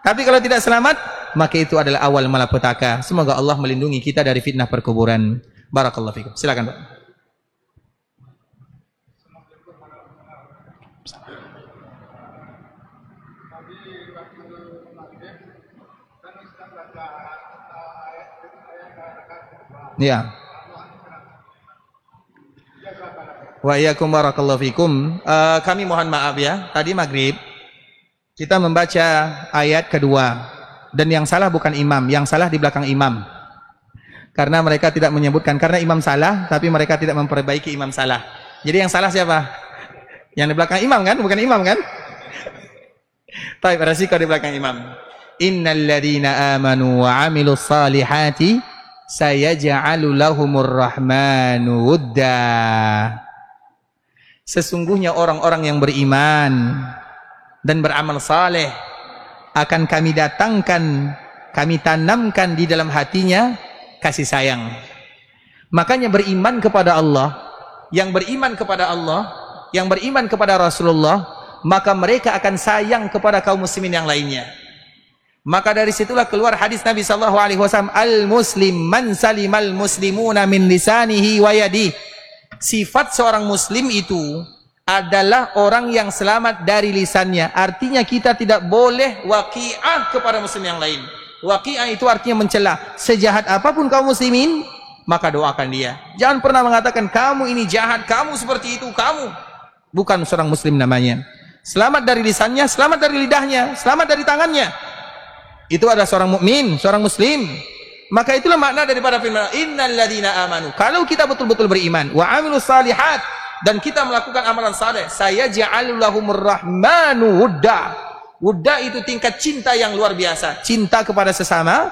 Tapi kalau tidak selamat, maka itu adalah awal malapetaka. Semoga Allah melindungi kita dari fitnah perkuburan. Barakallahu fikum. Silakan, Pak. Ya. Wa iyyakum barakallahu fikum. Kami mohon maaf ya. Tadi maghrib kita membaca ayat kedua, dan yang salah bukan imam, yang salah di belakang imam. Karena mereka tidak menyebutkan, karena imam salah, tapi mereka tidak memperbaiki imam salah. Jadi yang salah siapa? Yang di belakang imam kan, bukan imam kan? Baik, resiko di belakang imam. Innal ladzina amanu wa 'amilus salihati sayaj'alu lahumur rahmanu wudda. Sesungguhnya orang-orang yang beriman dan beramal saleh akan kami datangkan, kami tanamkan di dalam hatinya kasih sayang. Makanya beriman kepada Allah, yang beriman kepada Allah, yang beriman kepada Rasulullah, maka mereka akan sayang kepada kaum muslimin yang lainnya. Maka dari situlah keluar hadis Nabi sallallahu alaihi wasallam, al-muslim man salimal muslimuna min lisanihi wa yadihi. Sifat seorang muslim itu adalah orang yang selamat dari lisannya. Artinya kita tidak boleh waqi'ah kepada muslim yang lain. Waqi'ah itu artinya mencela. Sejahat apapun kaum muslimin, maka doakan dia. Jangan pernah mengatakan kamu ini jahat, kamu seperti itu, kamu. Bukan seorang muslim namanya. Selamat dari lisannya, selamat dari lidahnya, selamat dari tangannya. Itu adalah seorang mukmin, seorang muslim. Maka itulah makna daripada firman innal ladzina amanu. Kalau kita betul-betul beriman, wa 'amilus salihat, dan kita melakukan amalan saleh, sayaj'alu lahumur rahmanu wudda. Wudda itu tingkat cinta yang luar biasa, cinta kepada sesama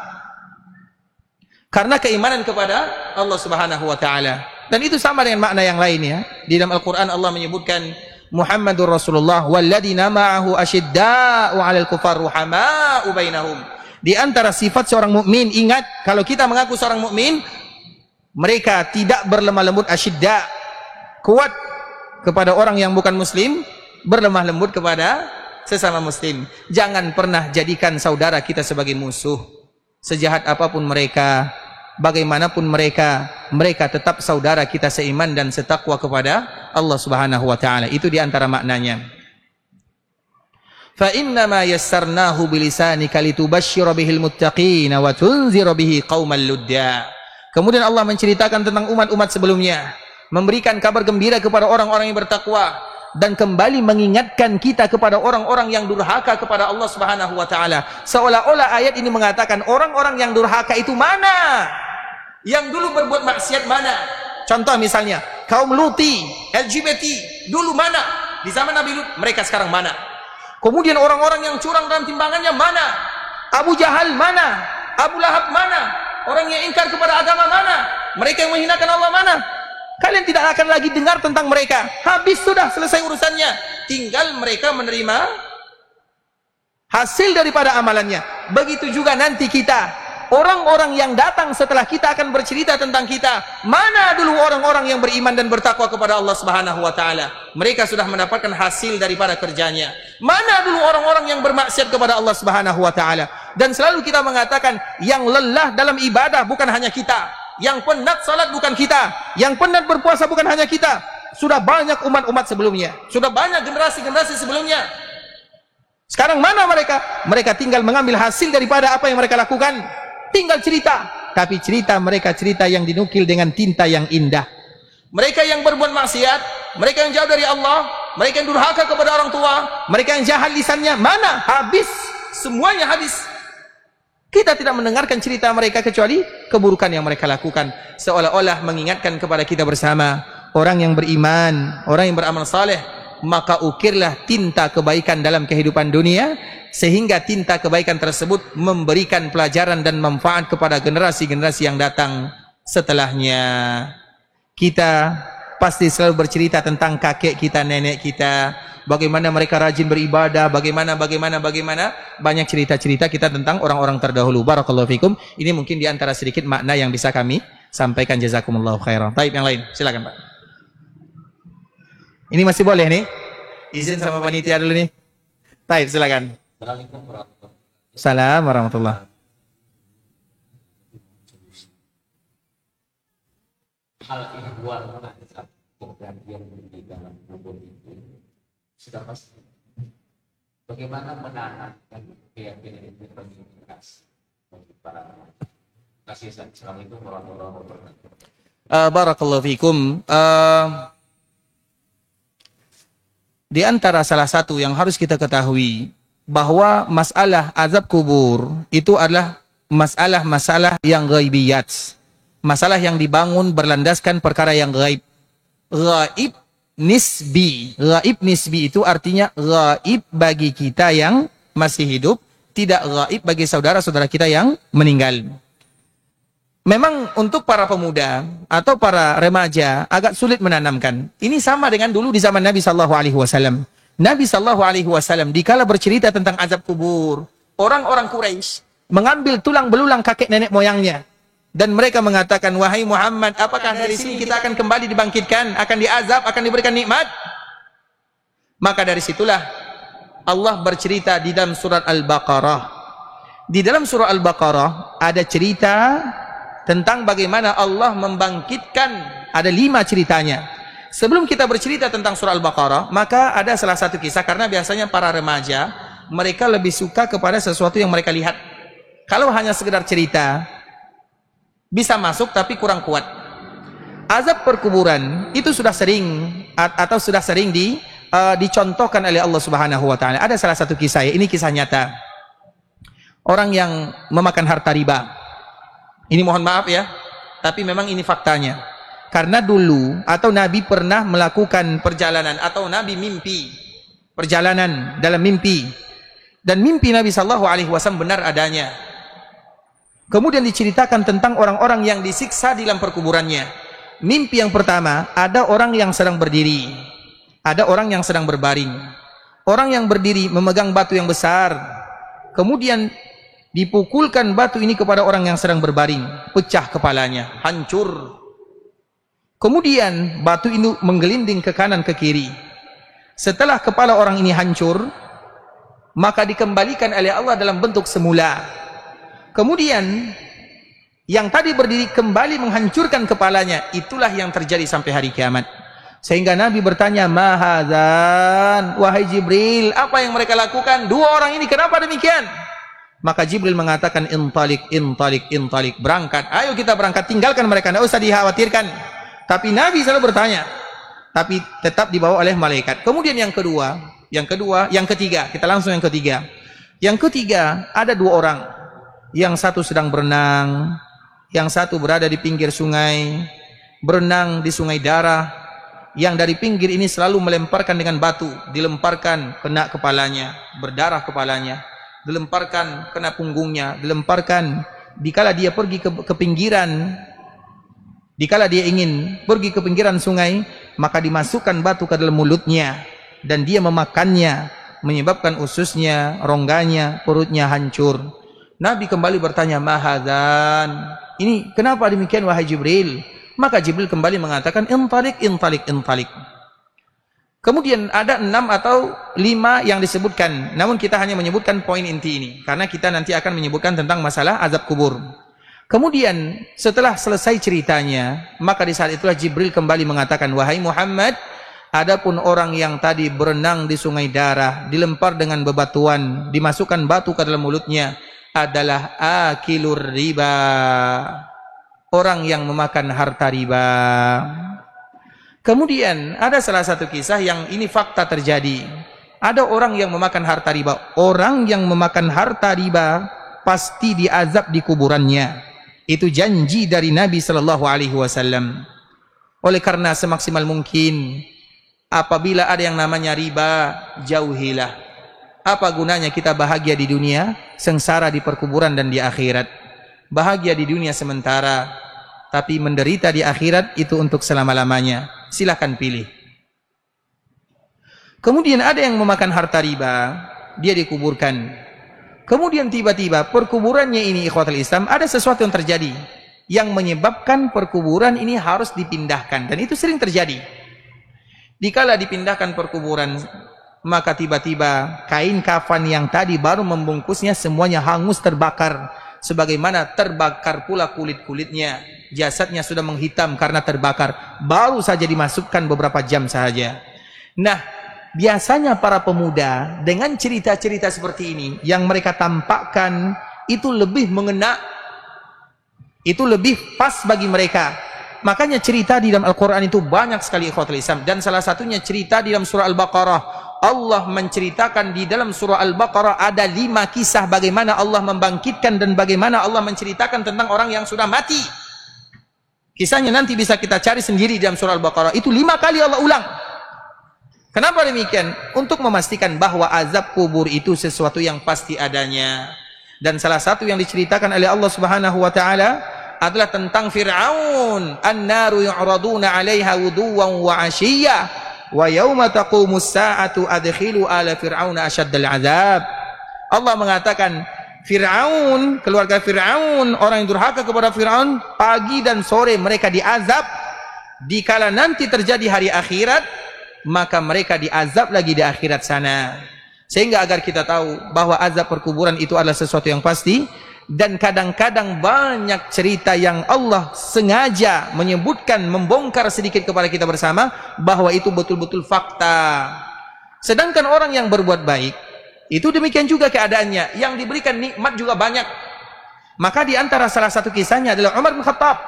karena keimanan kepada Allah Subhanahu wa taala. Dan itu sama dengan makna yang lainnya. Di dalam Al-Qur'an Allah menyebutkan Muhammadur Rasulullah walladzina ma'ahu asyidda'u 'alal kuffar ruhama'u bainahum. Di antara sifat seorang mukmin, ingat, kalau kita mengaku seorang mukmin, mereka tidak berlemah lembut, asyidda, kuat kepada orang yang bukan muslim, berlemah lembut kepada sesama muslim. Jangan pernah jadikan saudara kita sebagai musuh. Sejahat apapun mereka, bagaimanapun mereka, mereka tetap saudara kita seiman dan setakwa kepada Allah Subhanahu wa taala. Itu di antara maknanya. Fa innama yassarnahu bilisanika litubashshira bihil muttaqina wa tunzira bihi qaumal ludda. Kemudian Allah menceritakan tentang umat-umat sebelumnya, memberikan kabar gembira kepada orang-orang yang bertakwa dan kembali mengingatkan kita kepada orang-orang yang durhaka kepada Allah Subhanahu wa taala. Seolah-olah ayat ini mengatakan orang-orang yang durhaka itu mana? Yang dulu berbuat maksiat mana? Contoh misalnya, kaum Luti, LGBT, dulu mana? Di zaman Nabi Lut, mereka sekarang mana? Kemudian orang-orang yang curang dalam timbangannya mana? Abu Jahal mana? Abu Lahab mana? Orang yang ingkar kepada agama mana? Mereka yang menghinakan Allah mana? Kalian tidak akan lagi dengar tentang mereka. Habis sudah, selesai urusannya. Tinggal mereka menerima hasil daripada amalannya. Begitu juga nanti kita. Orang-orang yang datang setelah kita akan bercerita tentang kita. Mana dulu orang-orang yang beriman dan bertakwa kepada Allah Subhanahu wa taala? Mereka sudah mendapatkan hasil daripada kerjanya. Mana dulu orang-orang yang bermaksiat kepada Allah Subhanahu wa taala? Dan selalu kita mengatakan yang lelah dalam ibadah bukan hanya kita. Yang penat salat bukan kita. Yang penat berpuasa bukan hanya kita. Sudah banyak umat-umat sebelumnya. Sudah banyak generasi-generasi sebelumnya. Sekarang mana mereka? Mereka tinggal mengambil hasil daripada apa yang mereka lakukan. Tinggal cerita, tapi cerita mereka cerita yang dinukil dengan tinta yang indah. Mereka yang berbuat maksiat, mereka yang jauh dari Allah, mereka yang durhaka kepada orang tua, mereka yang jahat lisannya, mana? Habis, semuanya habis. Kita tidak mendengarkan cerita mereka kecuali keburukan yang mereka lakukan. Seolah-olah mengingatkan kepada kita bersama, orang yang beriman, orang yang beramal saleh, maka ukirlah tinta kebaikan dalam kehidupan dunia, sehingga tinta kebaikan tersebut memberikan pelajaran dan manfaat kepada generasi-generasi yang datang setelahnya. Kita pasti selalu bercerita tentang kakek kita, nenek kita, bagaimana mereka rajin beribadah, bagaimana banyak cerita-cerita kita tentang orang-orang terdahulu. Barakallahu fikum. Ini mungkin di antara sedikit makna yang bisa kami sampaikan. Jazakumullahu khairan. Taib yang lain, silakan Pak. Ini masih boleh nih? Izin sama panitia dulu nih. Taib, silakan. Assalamualaikum warahmatullahi wabarakatuh. Salam warahmatullah. Hal ihwal azab pergantian di dalam kubur itu sudah pasti. Bagaimana menanamkan keyakinan itu bagi para kasih sayang. Assalamualaikum warahmatullahi wabarakatuh. Barakallahu fikum. Di antara salah satu yang harus kita ketahui bahwa masalah azab kubur itu adalah masalah yang ghaibiyat. Masalah yang dibangun berlandaskan perkara yang gaib. Gaib nisbi. Gaib nisbi itu artinya gaib bagi kita yang masih hidup, tidak gaib bagi saudara-saudara kita yang meninggal. Memang untuk para pemuda atau para remaja agak sulit menanamkan. Ini sama dengan dulu di zaman Nabi sallallahu alaihi wasallam. Nabi sallallahu alaihi wasallam dikala bercerita tentang azab kubur, orang-orang Quraisy mengambil tulang belulang kakek nenek moyangnya dan mereka mengatakan, "Wahai Muhammad, apakah dari sini kita akan kembali dibangkitkan, akan diazab, akan diberikan nikmat?" Maka dari situlah Allah bercerita di dalam surat Al-Baqarah. Di dalam surah Al-Baqarah ada cerita tentang bagaimana Allah membangkitkan, ada 5 ceritanya. Sebelum kita bercerita tentang surah Al-Baqarah, maka ada salah satu kisah, karena biasanya para remaja, mereka lebih suka kepada sesuatu yang mereka lihat. Kalau hanya sekedar cerita, bisa masuk tapi kurang kuat. Azab perkuburan itu sudah sering atau sudah sering dicontohkan oleh Allah Subhanahu wa taala. Ada salah satu kisah, ini kisah nyata. Orang yang memakan harta riba. Ini mohon maaf ya, tapi memang ini faktanya. Karena dulu atau Nabi pernah melakukan perjalanan atau Nabi mimpi perjalanan dalam mimpi, dan mimpi Nabi sallallahu alaihi wasallam benar adanya. Kemudian diceritakan tentang orang-orang yang disiksa di dalam perkuburannya. Mimpi yang pertama, ada orang yang sedang berdiri, ada orang yang sedang berbaring. Orang yang berdiri memegang batu yang besar, kemudian dipukulkan batu ini kepada orang yang sedang berbaring, pecah kepalanya, hancur. Kemudian batu ini menggelinding ke kanan ke kiri. Setelah kepala orang ini hancur, maka dikembalikan oleh Allah dalam bentuk semula. Kemudian yang tadi berdiri kembali menghancurkan kepalanya. Itulah yang terjadi sampai hari kiamat. Sehingga Nabi bertanya, "Mahadzan, wahai Jibril, apa yang mereka lakukan? 2 orang ini kenapa demikian?" Maka Jibril mengatakan, "Intalik, intalik, intalik, berangkat. Ayo kita berangkat, tinggalkan mereka, tidak usah dikhawatirkan." Tapi Nabi selalu bertanya, tapi tetap dibawa oleh malaikat. Kemudian yang ketiga, kita langsung yang ketiga. Yang ketiga, ada dua orang. Yang satu sedang berenang, yang satu berada di pinggir sungai, berenang di sungai darah. Yang dari pinggir ini selalu melemparkan dengan batu, dilemparkan kena kepalanya, berdarah kepalanya, dilemparkan kena punggungnya, dilemparkan dikala dia pergi ke pinggiran, dikala dia ingin pergi ke pinggiran sungai, maka dimasukkan batu ke dalam mulutnya dan dia memakannya, menyebabkan ususnya, rongganya, perutnya hancur. Nabi kembali bertanya, "Mahadzan?" Ini kenapa demikian wahai Jibril? Maka Jibril kembali mengatakan, "Intalik, intalik, intalik." Kemudian ada 6 atau 5 yang disebutkan. Namun kita hanya menyebutkan poin inti ini, karena kita nanti akan menyebutkan tentang masalah azab kubur. Kemudian setelah selesai ceritanya, maka di saat itulah Jibril kembali mengatakan, "Wahai Muhammad, adapun orang yang tadi berenang di sungai darah, dilempar dengan bebatuan, dimasukkan batu ke dalam mulutnya, adalah akilur riba, orang yang memakan harta riba." Kemudian ada salah satu kisah yang ini fakta terjadi. Ada orang yang memakan harta riba. Orang yang memakan harta riba pasti diazab di kuburannya. Itu janji dari Nabi sallallahu alaihi wasallam. Oleh karena semaksimal mungkin apabila ada yang namanya riba, jauhilah. Apa gunanya kita bahagia di dunia, sengsara di perkuburan dan di akhirat? Bahagia di dunia sementara, tapi menderita di akhirat itu untuk selama-lamanya. Silakan pilih. Kemudian ada yang memakan harta riba, dia dikuburkan. Kemudian tiba-tiba perkuburannya ini, ikhwatul Islam, ada sesuatu yang terjadi yang menyebabkan perkuburan ini harus dipindahkan, dan itu sering terjadi. Dikala dipindahkan perkuburan, maka tiba-tiba kain kafan yang tadi baru membungkusnya semuanya hangus, terbakar. Sebagaimana terbakar pula kulit-kulitnya, jasadnya sudah menghitam karena terbakar, baru saja dimasukkan beberapa jam saja. Nah, biasanya para pemuda dengan cerita-cerita seperti ini yang mereka tampakkan itu lebih mengena, itu lebih pas bagi mereka. Makanya cerita di dalam Al-Quran itu banyak sekali, ikhwatul Islam, dan salah satunya cerita di dalam surah Al-Baqarah. Allah menceritakan di dalam surah Al-Baqarah ada 5 kisah bagaimana Allah membangkitkan dan bagaimana Allah menceritakan tentang orang yang sudah mati. Kisahnya nanti bisa kita cari sendiri di dalam surah Al-Baqarah. Itu 5 kali Allah ulang. Kenapa demikian? Untuk memastikan bahwa azab kubur itu sesuatu yang pasti adanya. Dan salah satu yang diceritakan oleh Allah Subhanahu wa taala adalah tentang Fir'aun. An-naru yu'raduna 'alaiha wuduwan wa 'ashiyya. Wa yauma taqumus sa'atu adkhilu ala fir'auna asyaddal azab. Allah mengatakan Fir'aun, keluarga Fir'aun, orang yang durhaka kepada Fir'aun, pagi dan sore mereka diazab. Dikala nanti terjadi hari akhirat, maka mereka diazab lagi di akhirat sana. Sehingga agar kita tahu bahwa azab perkuburan itu adalah sesuatu yang pasti. Dan kadang-kadang banyak cerita yang Allah sengaja menyebutkan, membongkar sedikit kepada kita bersama bahwa itu betul-betul fakta. Sedangkan orang yang berbuat baik itu demikian juga keadaannya, yang diberikan nikmat juga banyak. Maka di antara salah satu kisahnya adalah Umar bin Khattab.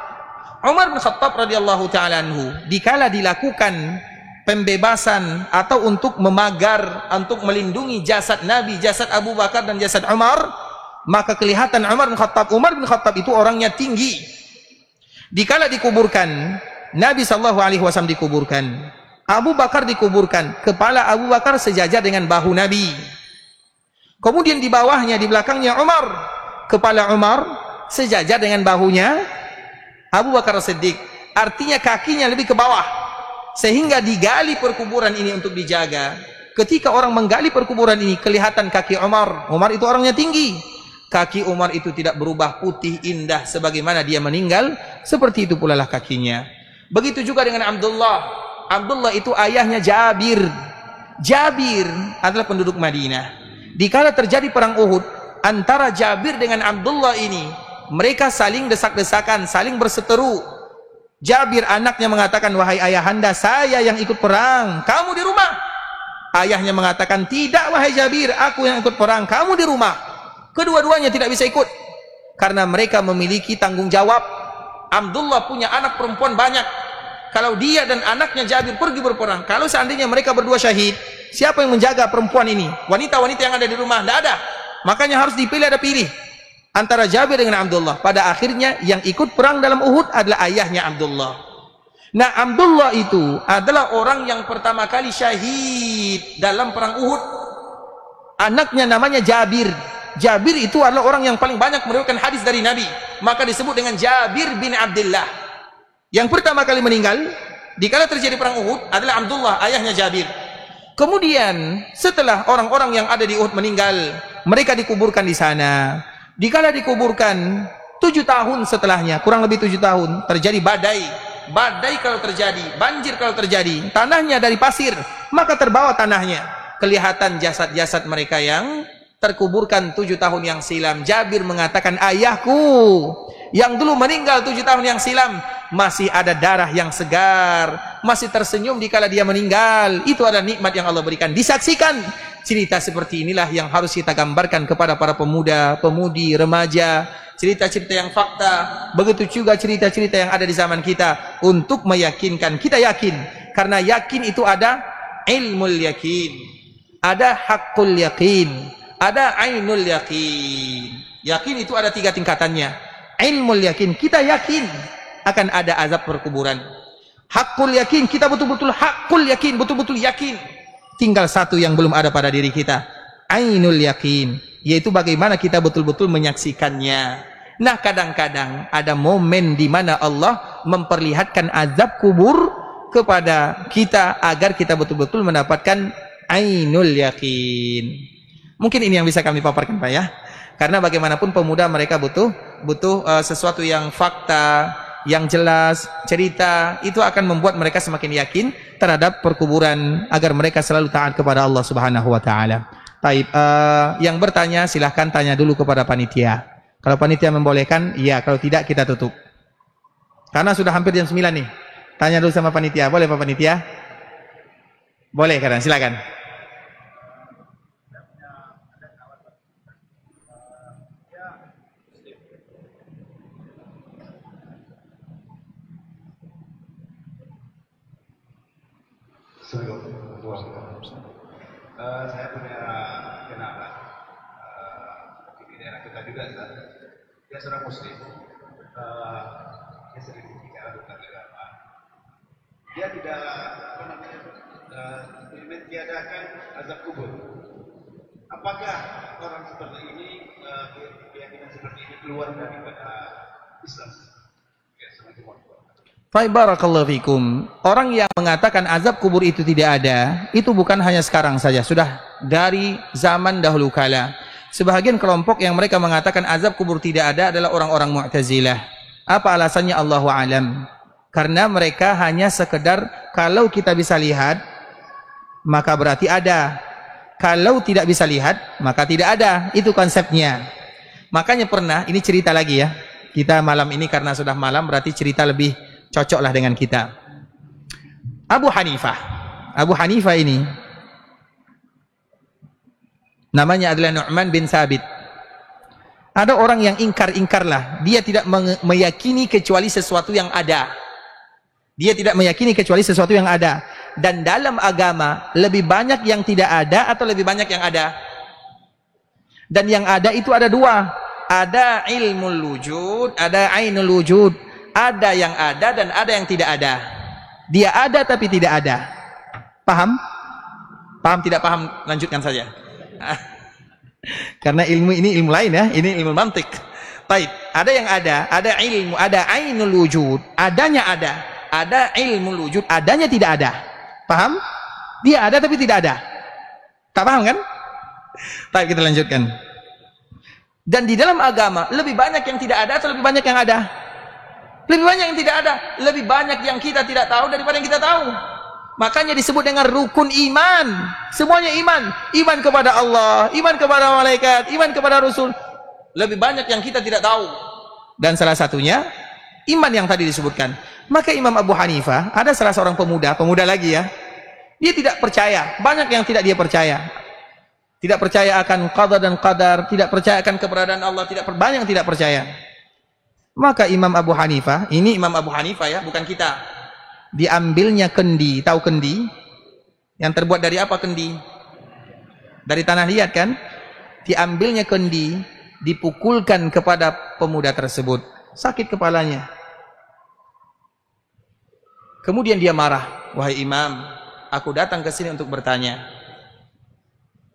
Umar bin Khattab radhiyallahu taala anhu, dikala dilakukan pembebasan atau untuk memagar, untuk melindungi jasad Nabi, jasad Abu Bakar dan jasad Umar, maka kelihatan Umar bin Khattab itu orangnya tinggi. Dikala dikuburkan, Nabi SAW dikuburkan, Abu Bakar dikuburkan, kepala Abu Bakar sejajar dengan bahu Nabi. Kemudian di bawahnya, di belakangnya Umar, kepala Umar sejajar dengan bahunya Abu Bakar Siddiq. Artinya kakinya lebih ke bawah. Sehingga digali perkuburan ini untuk dijaga. Ketika orang menggali perkuburan ini, kelihatan kaki Umar. Umar itu orangnya tinggi. Kaki Umar itu tidak berubah putih indah sebagaimana dia meninggal, seperti itu pula lah kakinya. Begitu juga dengan Abdullah. Abdullah itu ayahnya Jabir. Jabir adalah penduduk Madinah. Dikala terjadi perang Uhud, antara Jabir dengan Abdullah ini, mereka saling desak-desakan, saling berseteru. Jabir anaknya mengatakan, "Wahai ayahanda, saya yang ikut perang, kamu di rumah." Ayahnya mengatakan, "Tidak wahai Jabir, aku yang ikut perang, kamu di rumah." Kedua-duanya tidak bisa ikut karena mereka memiliki tanggung jawab. Abdullah punya anak perempuan banyak. kalau dia dan anaknya Jabir pergi berperang, kalau seandainya mereka berdua syahid, siapa yang menjaga perempuan ini? Wanita-wanita yang ada di rumah, tidak ada. Makanya harus dipilih, ada pilih antara Jabir dengan Abdullah. Pada akhirnya yang ikut perang dalam Uhud adalah ayahnya Abdullah. Nah, Abdullah itu adalah orang yang pertama kali syahid dalam perang Uhud. Anaknya namanya Jabir. Jabir itu adalah orang yang paling banyak meriwayatkan hadis dari Nabi, maka disebut dengan Jabir bin Abdullah. Yang pertama kali meninggal dikala terjadi perang Uhud adalah Abdullah, ayahnya Jabir. Kemudian setelah orang-orang yang ada di Uhud meninggal, mereka dikuburkan di sana. Dikala dikuburkan 7 tahun setelahnya, kurang lebih 7 tahun, terjadi badai. Badai kalau terjadi, banjir kalau terjadi, tanahnya dari pasir, maka terbawa tanahnya. Kelihatan jasad-jasad mereka yang terkuburkan 7 tahun yang silam. Jabir mengatakan, ayahku yang dulu meninggal 7 tahun yang silam masih ada darah yang segar, masih tersenyum dikala dia meninggal. Itu adalah nikmat yang Allah berikan. Disaksikan. Cerita seperti inilah yang harus kita gambarkan kepada para pemuda, pemudi, remaja. Cerita-cerita yang fakta. Begitu juga cerita-cerita yang ada di zaman kita, untuk meyakinkan. Kita yakin, karena yakin itu ada ilmul yakin, ada hakul yakin, ada ainul yakin. Yakin itu ada 3 tingkatannya. Ilmul yakin, kita yakin akan ada azab perkuburan. Hakul yakin, kita betul-betul hakul yakin, betul-betul yakin. Tinggal satu yang belum ada pada diri kita, ainul yakin, yaitu bagaimana kita betul-betul menyaksikannya. Nah, kadang-kadang ada momen di mana Allah memperlihatkan azab kubur kepada kita agar kita betul-betul mendapatkan ainul yakin. Mungkin ini yang bisa kami paparkan, Pak, ya. Karena bagaimanapun pemuda mereka butuh sesuatu yang fakta, yang jelas, cerita, itu akan membuat mereka semakin yakin terhadap perkuburan, agar mereka selalu taat kepada Allah Subhanahu wa taala. Baik, yang bertanya silahkan tanya dulu kepada panitia. Kalau panitia membolehkan, iya, kalau tidak kita tutup. Karena sudah hampir jam 9 nih. Tanya dulu sama panitia, boleh Pak panitia? Boleh, kadang silakan. Saya punya kenalan di daerah kita juga, dia seorang muslim, dia sering bicara tentang agama. Dia tidak mentiadakan azab kubur. Apakah orang seperti ini, keyakinan seperti ini keluar daripada Islam? Ya, assalamualaikum. Barakallahu fikum. Orang yang mengatakan azab kubur itu tidak ada, itu bukan hanya sekarang saja, sudah dari zaman dahulu kala. Sebahagian kelompok yang mereka mengatakan azab kubur tidak ada adalah orang-orang Mu'tazilah. Apa alasannya? Allahu alam. Karena mereka hanya sekedar kalau kita bisa lihat maka berarti ada, kalau tidak bisa lihat maka tidak ada. Itu konsepnya. Makanya pernah, ini cerita lagi ya, kita malam ini karena sudah malam berarti cerita lebih cocoklah dengan kita. Abu Hanifah ini namanya adalah Nu'man bin Sabit. Ada orang yang ingkar-ingkarlah, dia tidak meyakini kecuali sesuatu yang ada. Dia tidak meyakini kecuali sesuatu yang ada. Dan dalam agama lebih banyak yang tidak ada atau lebih banyak yang ada? Dan yang ada itu ada 2. Ada ilmul wujud, ada ainul wujud. Ada yang ada dan ada yang tidak ada. Dia ada tapi tidak ada. Paham? Paham tidak paham? Lanjutkan saja. Karena ilmu ini ilmu lain ya. Ini ilmu mantik. Baik, ada yang ada ilmu, ada ainul wujud, adanya ada. Ada ilmu wujud, adanya tidak ada. Paham? Dia ada tapi tidak ada. Tak paham kan? Baik, kita lanjutkan. Dan di dalam agama lebih banyak yang tidak ada atau lebih banyak yang ada? Lebih banyak yang tidak ada, lebih banyak yang kita tidak tahu daripada yang kita tahu. Makanya disebut dengan rukun iman. Semuanya iman. Iman kepada Allah, iman kepada malaikat, iman kepada Rasul. Lebih banyak yang kita tidak tahu. Dan salah satunya iman yang tadi disebutkan. Maka Imam Abu Hanifah, ada salah seorang pemuda lagi ya, dia tidak percaya. Banyak yang tidak dia percaya. Tidak percaya akan qada dan qadar, tidak percaya akan keberadaan Allah, banyak yang tidak percaya. Maka Imam Abu Hanifah, ini Imam Abu Hanifah ya, bukan kita. diambilnya kendi. Tahu kendi? Yang terbuat dari apa kendi? Dari tanah liat kan? Diambilnya kendi, dipukulkan kepada pemuda tersebut. Sakit kepalanya. Kemudian dia marah. Wahai imam, aku datang ke sini untuk bertanya.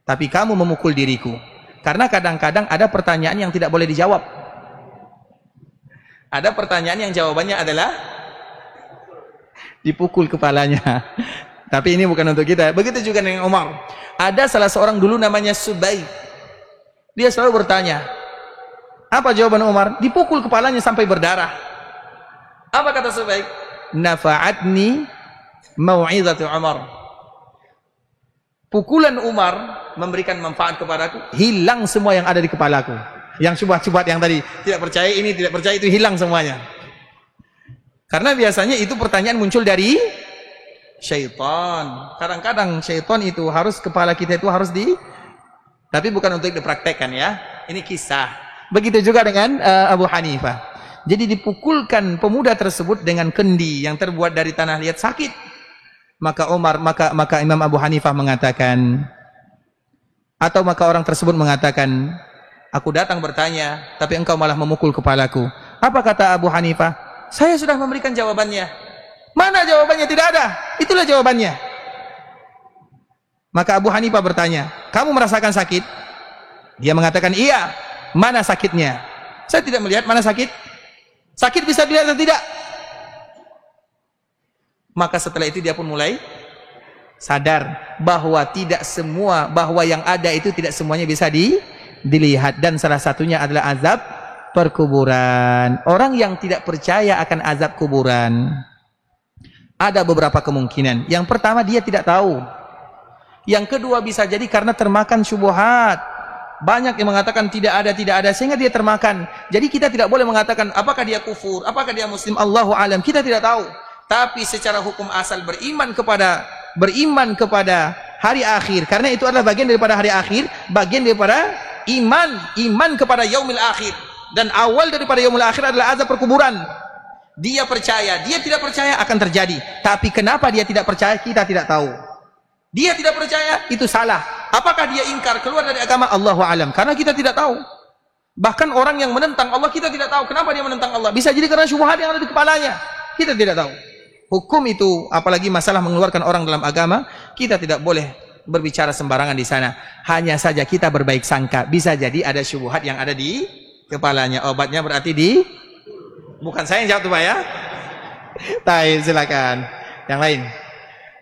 Tapi kamu memukul diriku. Karena kadang-kadang ada pertanyaan yang tidak boleh dijawab. Ada pertanyaan yang jawabannya adalah dipukul kepalanya. Tapi ini bukan untuk kita. Begitu juga dengan Umar. Ada salah seorang dulu namanya Subaik. Dia selalu bertanya. Apa jawaban Umar? Dipukul kepalanya sampai berdarah. Apa kata Subaik? Nafa'atni mau'izatu Umar. Pukulan Umar memberikan manfaat kepadaku. Hilang semua yang ada di kepalaku. Yang syubhat-syubhat yang tadi tidak percaya ini, tidak percaya itu, hilang semuanya. Karena biasanya itu pertanyaan muncul dari syaitan. Kadang-kadang syaitan itu harus, kepala kita itu harus tapi bukan untuk dipraktekkan ya. Ini kisah. Begitu juga dengan Abu Hanifah. Jadi dipukulkan pemuda tersebut dengan kendi yang terbuat dari tanah liat, sakit. Maka Imam Abu Hanifah mengatakan, atau maka orang tersebut mengatakan, aku datang bertanya, tapi engkau malah memukul kepalaku. Apa kata Abu Hanifah? Saya sudah memberikan jawabannya. Mana jawabannya? Tidak ada. Itulah jawabannya. Maka Abu Hanifah bertanya, kamu merasakan sakit? Dia mengatakan, iya. Mana sakitnya? Saya tidak melihat mana sakit. Sakit bisa dilihat atau tidak? Maka setelah itu dia pun mulai sadar bahwa tidak semua, bahwa yang ada itu tidak semuanya bisa dilihat, dan salah satunya adalah azab perkuburan. Orang yang tidak percaya akan azab kuburan, ada beberapa kemungkinan. Yang pertama, dia tidak tahu. Yang kedua, bisa jadi karena termakan syubhat. Banyak yang mengatakan tidak ada, sehingga dia termakan. Jadi kita tidak boleh mengatakan apakah dia kufur, apakah dia muslim, Allahu alam, kita tidak tahu. Tapi secara hukum asal beriman kepada hari akhir, karena itu adalah bagian daripada hari akhir, bagian daripada iman kepada yaumil akhir, dan awal daripada yaumil akhir adalah azab perkuburan. Dia percaya, dia tidak percaya akan terjadi. Tapi kenapa dia tidak percaya, kita tidak tahu. Dia tidak percaya, itu salah. Apakah dia ingkar, keluar dari agama, Allahu alam, karena kita tidak tahu. Bahkan orang yang menentang Allah, kita tidak tahu kenapa dia menentang Allah. Bisa jadi karena syubhat yang ada di kepalanya, kita tidak tahu. Hukum itu, apalagi masalah mengeluarkan orang dalam agama, kita tidak boleh berbicara sembarangan di sana. Hanya saja kita berbaik sangka. Bisa jadi ada syubhat yang ada di kepalanya. Obatnya berarti bukan saya yang jawab tuh Pak ya. Taib, silakan. Yang lain.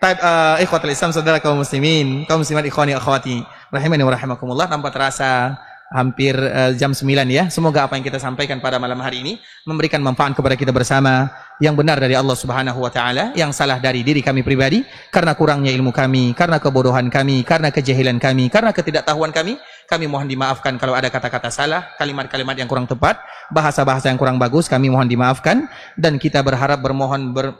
Taib, ikhwatul Islam, saudara kaum muslimin, kaum muslimat, ikhwani akhwati, rahimani wa rahimakumullah. Tanpa terasa hampir jam 9 ya. Semoga apa yang kita sampaikan pada malam hari ini memberikan manfaat kepada kita bersama. Yang benar dari Allah Subhanahu wa taala, yang salah dari diri kami pribadi karena kurangnya ilmu kami, karena kebodohan kami, karena kejahilan kami, karena ketidaktahuan kami. Kami mohon dimaafkan kalau ada kata-kata salah, kalimat-kalimat yang kurang tepat, bahasa-bahasa yang kurang bagus, kami mohon dimaafkan. Dan kita berharap,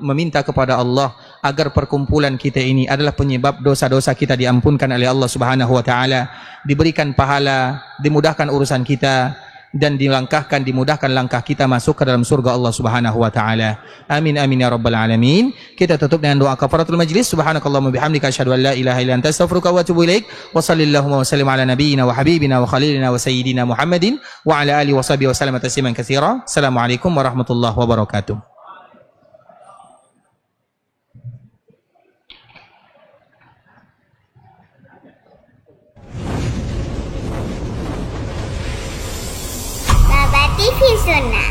meminta kepada Allah agar perkumpulan kita ini adalah penyebab dosa-dosa kita diampunkan oleh Allah Subhanahu wa taala, diberikan pahala, dimudahkan urusan kita, dan dimudahkan langkah kita masuk ke dalam surga Allah Subhanahu wa taala. Amin amin ya rabbal alamin. Kita tutup dengan doa kafaratul majlis. Subhanakallahumma bihamdika asyhadu an la ilaha illa anta astaghfiruka wa atubu ilaik. Wa sallallahu wa sallim ala nabiyyina wa habibina wa khalilina wa sayyidina Muhammadin wa ala alihi wa sahbihi wa sallam tasliman katsira. Assalamualaikum warahmatullahi wabarakatuh. TV Sunnah.